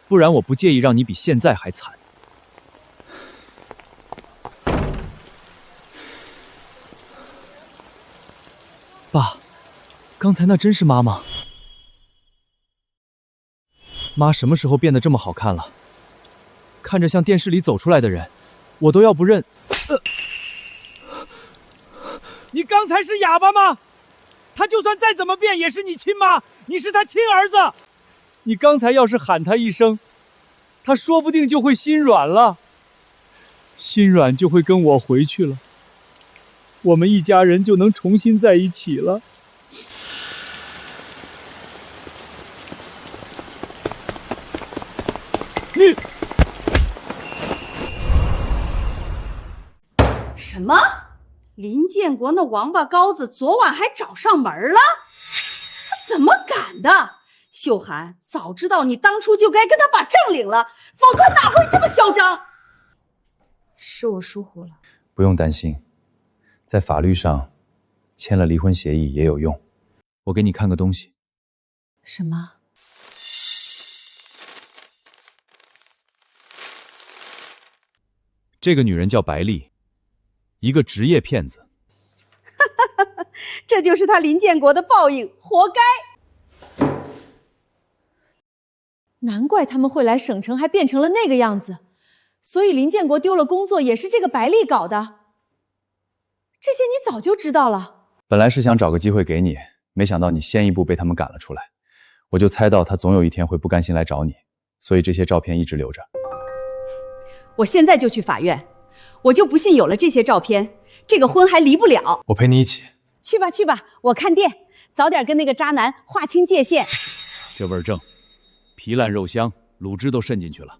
不然我不介意让你比现在还惨。爸，刚才那真是妈吗？妈什么时候变得这么好看了？看着像电视里走出来的人，我都要不认。你刚才是哑巴吗？他就算再怎么变，也是你亲妈，你是他亲儿子。你刚才要是喊他一声，他说不定就会心软了，心软就会跟我回去了，我们一家人就能重新在一起了。你什么？林建国那王八羔子昨晚还找上门了？他怎么敢的？秀涵，早知道你当初就该跟他把证领了，否则哪会这么嚣张？是我疏忽了。不用担心，在法律上签了离婚协议也有用。我给你看个东西。什么？这个女人叫白丽，一个职业骗子。这就是他林建国的报应，活该。难怪他们会来省城，还变成了那个样子。所以林建国丢了工作，也是这个白丽搞的。这些你早就知道了。本来是想找个机会给你，没想到你先一步被他们赶了出来。我就猜到他总有一天会不甘心来找你，所以这些照片一直留着。我现在就去法院，我就不信有了这些照片，这个婚还离不了。我陪你一起。去吧去吧，我看店，早点跟那个渣男划清界限。这味儿正，皮烂肉香，卤汁都渗进去了。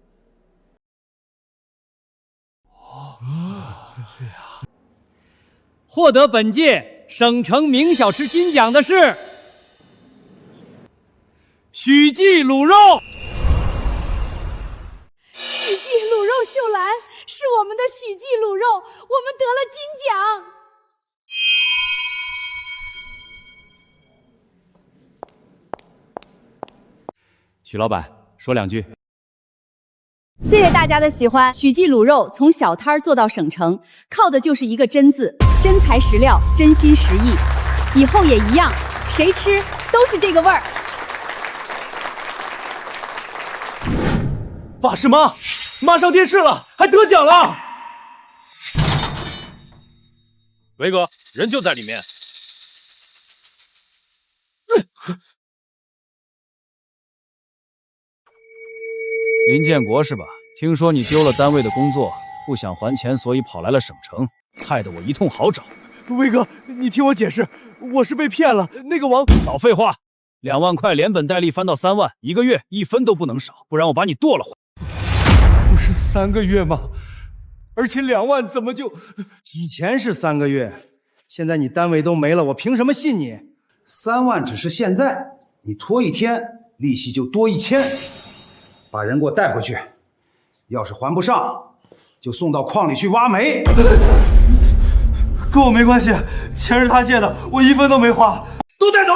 获得本届省城名小吃金奖的是许记卤肉。许记卤肉秀兰是我们的许记卤肉，我们得了金奖。许老板，说两句。谢谢大家的喜欢。许记卤肉从小摊儿做到省城，靠的就是一个真字，真材实料，真心实意。以后也一样，谁吃都是这个味儿。爸是妈，妈上电视了，还得奖了。维哥，人就在里面。林建国是吧？听说你丢了单位的工作，不想还钱，所以跑来了省城，害得我一通好找。威哥，你听我解释，我是被骗了。那个王……少废话！2万块连本带利翻到3万，1个月1分都不能少，不然我把你剁了回来。不是3个月吗？而且2万怎么就……以前是3个月，现在你单位都没了，我凭什么信你？3万只是现在，你拖1天，利息就多1000。把人给我带回去，要是还不上，就送到矿里去挖煤。跟我没关系，钱是他借的，我1分都没花。都带走！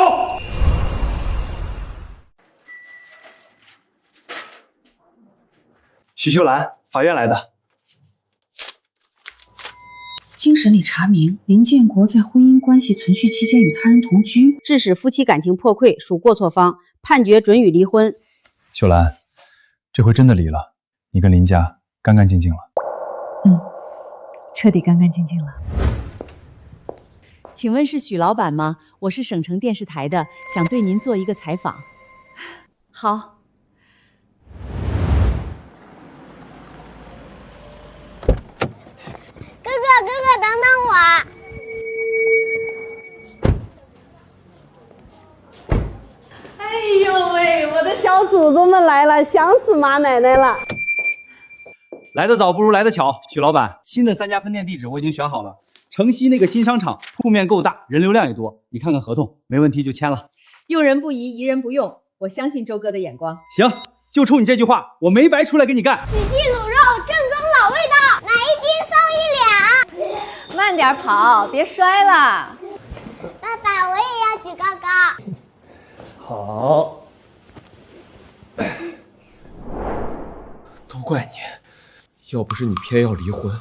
许秀兰，法院来的。经审理查明，林建国在婚姻关系存续期间与他人同居，致使夫妻感情破溃，属过错方，判决准予离婚。秀兰，这回真的离了，你跟林家干干净净了。彻底干干净净了。请问是许老板吗？我是省城电视台的，想对您做一个采访。好。哥哥，等等我！哎呦喂，我的小祖宗们来了，想死马奶奶了！来得早不如来得巧，许老板，新的3家分店地址我已经选好了。城西那个新商场，铺面够大，人流量也多，你看看合同，没问题就签了。用人不疑，疑人不用，我相信周哥的眼光。行，就冲你这句话，我没白出来给你干。许记卤肉正宗老味道，买1斤送1两。慢点跑，别摔了。爸爸，我也要举高高。好。都怪你，要不是你偏要离婚，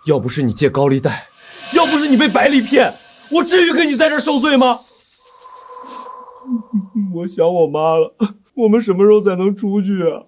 要不是你借高利贷，要不是你被百里骗，我至于跟你在这受罪吗？我想我妈了，我们什么时候才能出去啊？